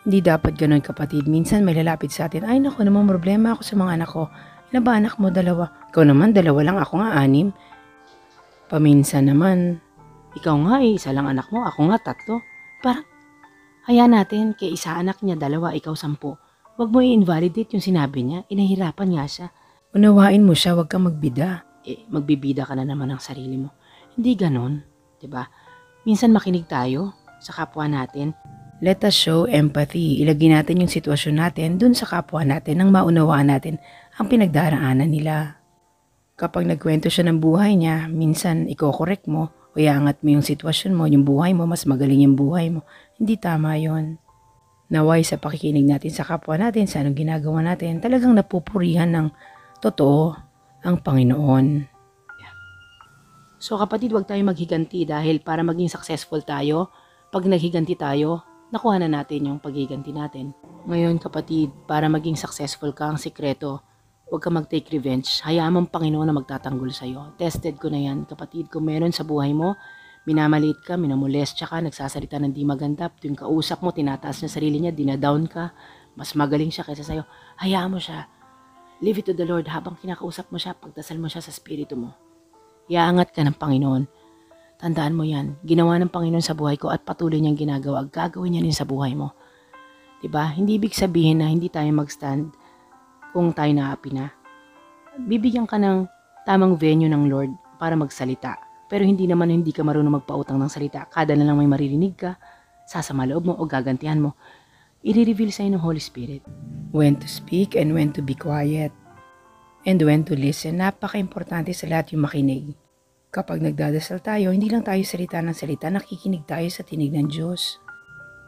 Hindi dapat ganun kapatid. Minsan may lalapit sa atin, ay naku, namang problema ako sa mga anak ko. Ilan ba anak mo? 2. Ikaw naman, 2 lang, ako nga 6. Paminsan naman, ikaw nga isa lang anak mo, ako nga 3. Parang, hayaan natin, kay isa anak niya 2, ikaw 10. Huwag mo i-invalidate yung sinabi niya, inahirapan nga siya. Unawain mo siya, huwag kang magbida. Magbibida ka na naman ng sarili mo. Hindi ganon, 'di ba? Minsan makinig tayo sa kapwa natin. Let us show empathy. Ilagay natin yung sitwasyon natin dun sa kapwa natin nang maunawaan natin ang pinagdaraanan nila. Kapag nagkwento siya ng buhay niya, minsan iko-correct mo o iangat mo yung sitwasyon mo, yung buhay mo, mas magaling yung buhay mo. Hindi tama yon. Naway sa pakikinig natin sa kapwa natin, sa anong ginagawa natin, talagang napupurihan ng totoo ang Panginoon. So kapatid, huwag tayong maghiganti dahil para maging successful tayo, pag naghiganti tayo, nakuha na natin yung paghiganti natin. Ngayon kapatid, para maging successful ka, ang sikreto, huwag ka mag-take revenge. Hayaan mo ang Panginoon na magtatanggol sa'yo. Tested ko na yan kapatid. Kung meron sa buhay mo, minamaliit ka, minamolestya ka, nagsasalita ng di maganda, tuwing kausap mo, tinataas na sarili niya, dinadown ka, mas magaling siya kaysa sa'yo, hayaan mo siya. Leave it to the Lord habang kinakausap mo siya, pagdasal mo siya sa spirito mo. Iaangat ka ng Panginoon. Tandaan mo yan. Ginawa ng Panginoon sa buhay ko at patuloy niyang ginagawa. Gagawin niya rin sa buhay mo. Diba? Hindi ibig sabihin na hindi tayo mag-stand kung tayo naapi na. Bibigyan ka ng tamang venue ng Lord para magsalita. Pero hindi naman hindi ka marunong magpautang ng salita. Kada na lang may maririnig ka, sasama loob mo o gagantihan mo. I-reveal sa'yo ng Holy Spirit. When to speak and when to be quiet. And when to listen. Napaka-importante sa lahat yung makinig. Kapag nagdadasal tayo, hindi lang tayo salita ng salita, nakikinig tayo sa tinig ng Diyos.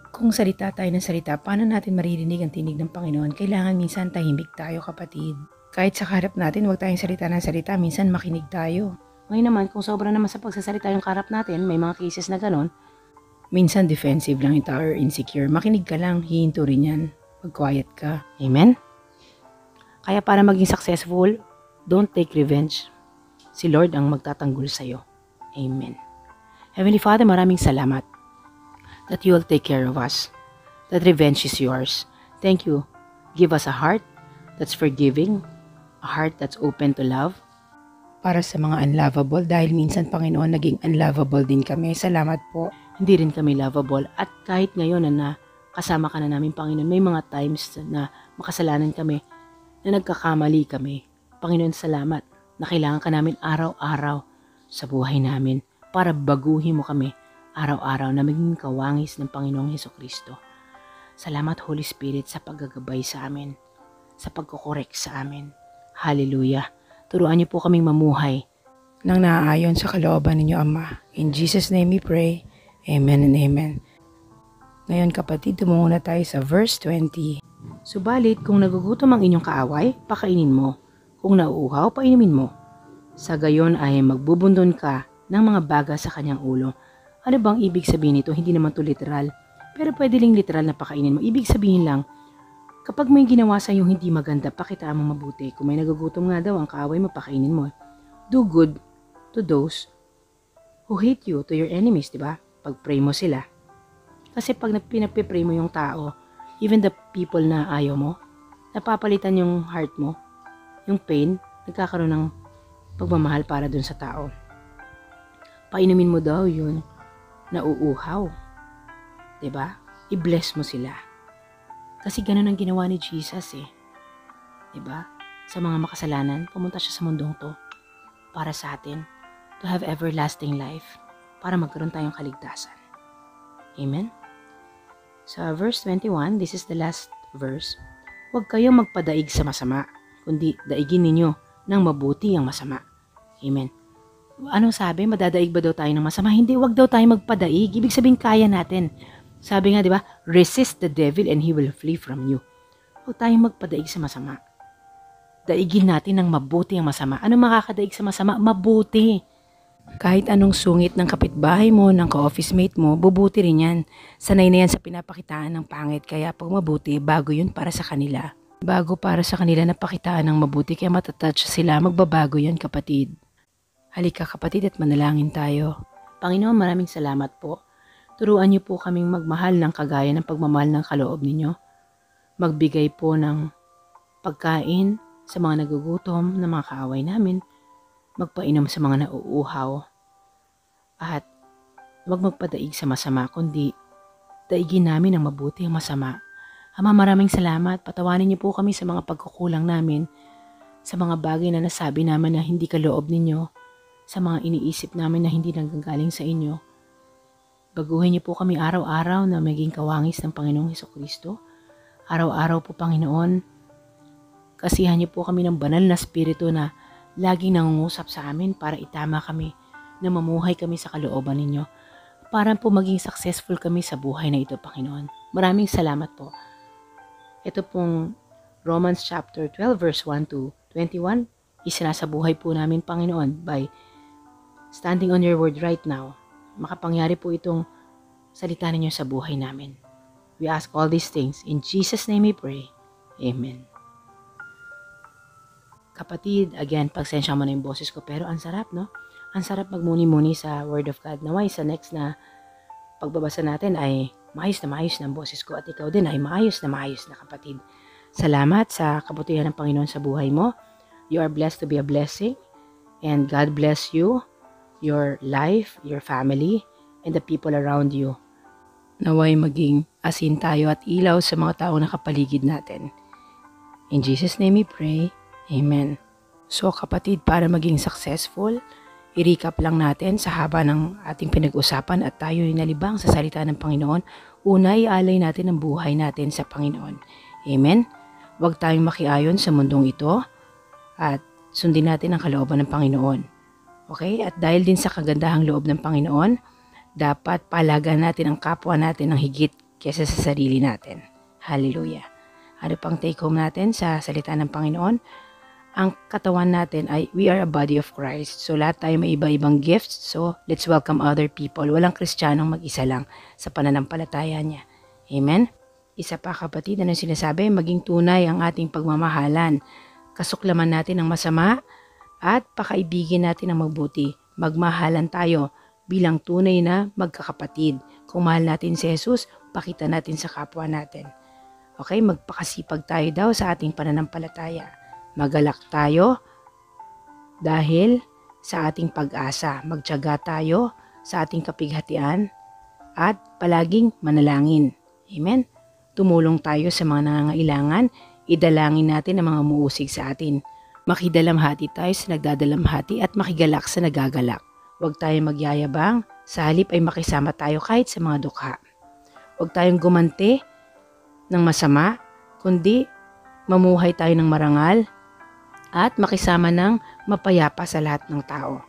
Kung salita tayo ng salita, paano natin maririnig ang tinig ng Panginoon? Kailangan minsan tahimik tayo, kapatid. Kahit sa harap natin, huwag tayong salita ng salita, minsan makinig tayo. Ngayon naman, kung sobra naman sa pagsasalita yung karap natin, may mga cases na ganon, minsan defensive lang yung tao or insecure. Makinig ka lang, hihinto rin yan. Mag-quiet ka. Amen? Kaya para maging successful, don't take revenge. Si Lord ang magtatanggol sa'yo. Amen. Heavenly Father, maraming salamat that you will take care of us. That revenge is yours. Thank you. Give us a heart that's forgiving, a heart that's open to love. Para sa mga unlovable, dahil minsan, Panginoon, naging unlovable din kami. Salamat po. Hindi rin kami lovable. At kahit ngayon na kasama ka na namin, Panginoon, may mga times na makasalanan kami, na nagkakamali kami. Panginoon, salamat na kailangan ka namin araw-araw sa buhay namin para baguhin mo kami araw-araw na maging kawangis ng Panginoong Hesukristo. Salamat, Holy Spirit, sa paggagabay sa amin, sa pagkukorek sa amin. Hallelujah. Turuan niyo po kaming mamuhay nang naaayon sa kalooban ninyo, Ama. In Jesus' name we pray. Amen and amen. Ngayon, kapatid, tumungo na tayo sa verse 20. Subalit, kung nagugutom ang inyong kaaway, pakainin mo. Kung nauuhaw, painumin mo. Sa gayon ay magbubundon ka ng mga baga sa kanyang ulo. Ano bang ibig sabihin nito? Hindi naman to literal. Pero pwede ling literal na pakainin mo. Ibig sabihin lang, kapag may ginawa sa iyong hindi maganda, pakitaan mo mabuti. Kung may nagugutom nga daw ang kaaway mo, pakainin mo. Do good to those who hate you, to your enemies, di ba? Pag-pray mo sila. Kasi pag pinapipray mo yung tao, even the people na ayaw mo, napapalitan yung heart mo, yung pain, nagkakaroon ng pagmamahal para dun sa tao. Painumin mo daw yun na uuhaw. Diba? I-bless mo sila. Kasi ganun ang ginawa ni Jesus eh. Diba? Sa mga makasalanan, pumunta siya sa mundong to para sa atin, to have everlasting life, para magkaroon tayong kaligtasan. Amen? Sa verse 21, this is the last verse. Huwag kayong magpadaig sa masama, kundi daigin ninyo ng mabuti ang masama. Amen. Anong sabi? Madadaig ba daw tayo ng masama? Hindi, huwag daw tayo magpadaig. Ibig sabihin, kaya natin. Sabi nga, di ba? Resist the devil and he will flee from you. Huwag tayong magpadaig sa masama. Daigin natin ng mabuti ang masama. Ano makakadaig sa masama? Mabuti. Kahit anong sungit ng kapitbahay mo, ng ka-office mate mo, bubuti rin yan. Sanay na yan sa pinapakitaan ng pangit. Kaya pag mabuti, bago yun para sa kanila. Bago para sa kanila na pakitaan ng mabuti, kaya matatouch sila, magbabago yan, kapatid. Halika, kapatid, at manalangin tayo. Panginoon, maraming salamat po. Turuan niyo po kaming magmahal ng kagaya ng pagmamahal ng kaloob ninyo. Magbigay po ng pagkain sa mga nagugutom na mga kaaway namin. Magpainom sa mga nauuhaw. At huwag magpadaig sa masama, kundi daigin namin ang mabuti ang masama. Ama, maraming salamat. Patawanin niyo po kami sa mga pagkukulang namin, sa mga bagay na nasabi namin na hindi kaloob ninyo, sa mga iniisip namin na hindi nanggagaling sa inyo. Baguhin niyo po kami araw-araw na maging kawangis ng Panginoong Hesukristo. Araw-araw po, Panginoon, kasihan niyo po kami ng banal na spirito na laging nangungusap sa amin para itama kami, na mamuhay kami sa kalooban ninyo, para po maging successful kami sa buhay na ito, Panginoon. Maraming salamat po. Ito pong Romans chapter 12 verse 1 to 21, isinasabuhay po namin, Panginoon, by standing on your word right now. Makapangyari po itong salita ninyo sa buhay namin. We ask all these things in Jesus' name we pray. Amen. Kapatid, again, pagsensya mo na yung boses ko, pero ang sarap, no? Ang sarap magmuni-muni sa Word of God. Naway, sa next na pagbabasa natin ay maayos na ang boses ko, at ikaw din ay maayos na kapatid. Salamat sa kabutihan ng Panginoon sa buhay mo. You are blessed to be a blessing, and God bless you, your life, your family, and the people around you. Naway maging asin tayo at ilaw sa mga taong nakapaligid natin. In Jesus' name we pray. Amen. So kapatid, para maging successful, i-recap lang natin sa haba ng ating pinag-usapan at tayo ay nalibang sa salita ng Panginoon. Una, ialay natin ang buhay natin sa Panginoon. Amen. Huwag tayong makiayon sa mundong ito at sundin natin ang kalooban ng Panginoon. Okay? At dahil din sa kagandahang loob ng Panginoon, dapat palagan natin ang kapwa natin ng higit kaysa sa sarili natin. Hallelujah. Ano pang take home natin sa salita ng Panginoon? Ang katawan natin ay we are a body of Christ. So lahat tayo may iba-ibang gifts. So let's welcome other people. Walang Kristiyanong mag-isa lang sa pananampalataya niya. Amen? Isa pa kapatid, ano sinasabi? Maging tunay ang ating pagmamahalan. Kasuklaman natin ang masama at pakaibigin natin ang mabuti. Magmahalan tayo bilang tunay na magkakapatid. Kung mahal natin si Jesus, pakita natin sa kapwa natin. Okay, magpakasipag tayo daw sa ating pananampalataya. Magalak tayo dahil sa ating pag-asa. Magtiyaga tayo sa ating kapighatian at palaging manalangin. Amen? Tumulong tayo sa mga nangangailangan. Idalangin natin ang mga umuusig sa atin. Makidalamhati tayo sa nagdadalamhati at makigalak sa nagagalak. Huwag tayong magyayabang. Sa halip ay makisama tayo kahit sa mga dukha. Huwag tayong gumanti ng masama, kundi mamuhay tayo ng marangal at makisama ng mapayapa sa lahat ng tao.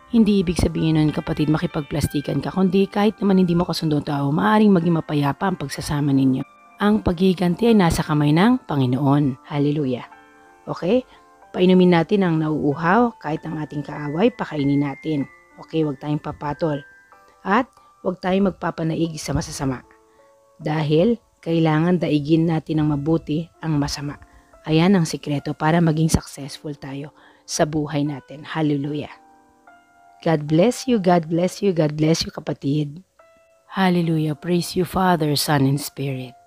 Hindi ibig sabihin nun kapatid makipagplastikan ka, kundi kahit naman hindi mo kasundo tao, maaaring maging mapayapa ang pagsasama ninyo. Ang paghiganti ay nasa kamay ng Panginoon. Hallelujah. Okay? Painumin natin ang nauuhaw, kahit ang ating kaaway, pakainin natin. Okay, huwag tayong papatol. At huwag tayong magpapanaig sa masasama. Dahil kailangan daigin natin ng mabuti ang masama. Ayan ang sikreto para maging successful tayo sa buhay natin. Hallelujah. God bless you, God bless you, God bless you kapatid. Hallelujah. Praise you Father, Son, and Spirit.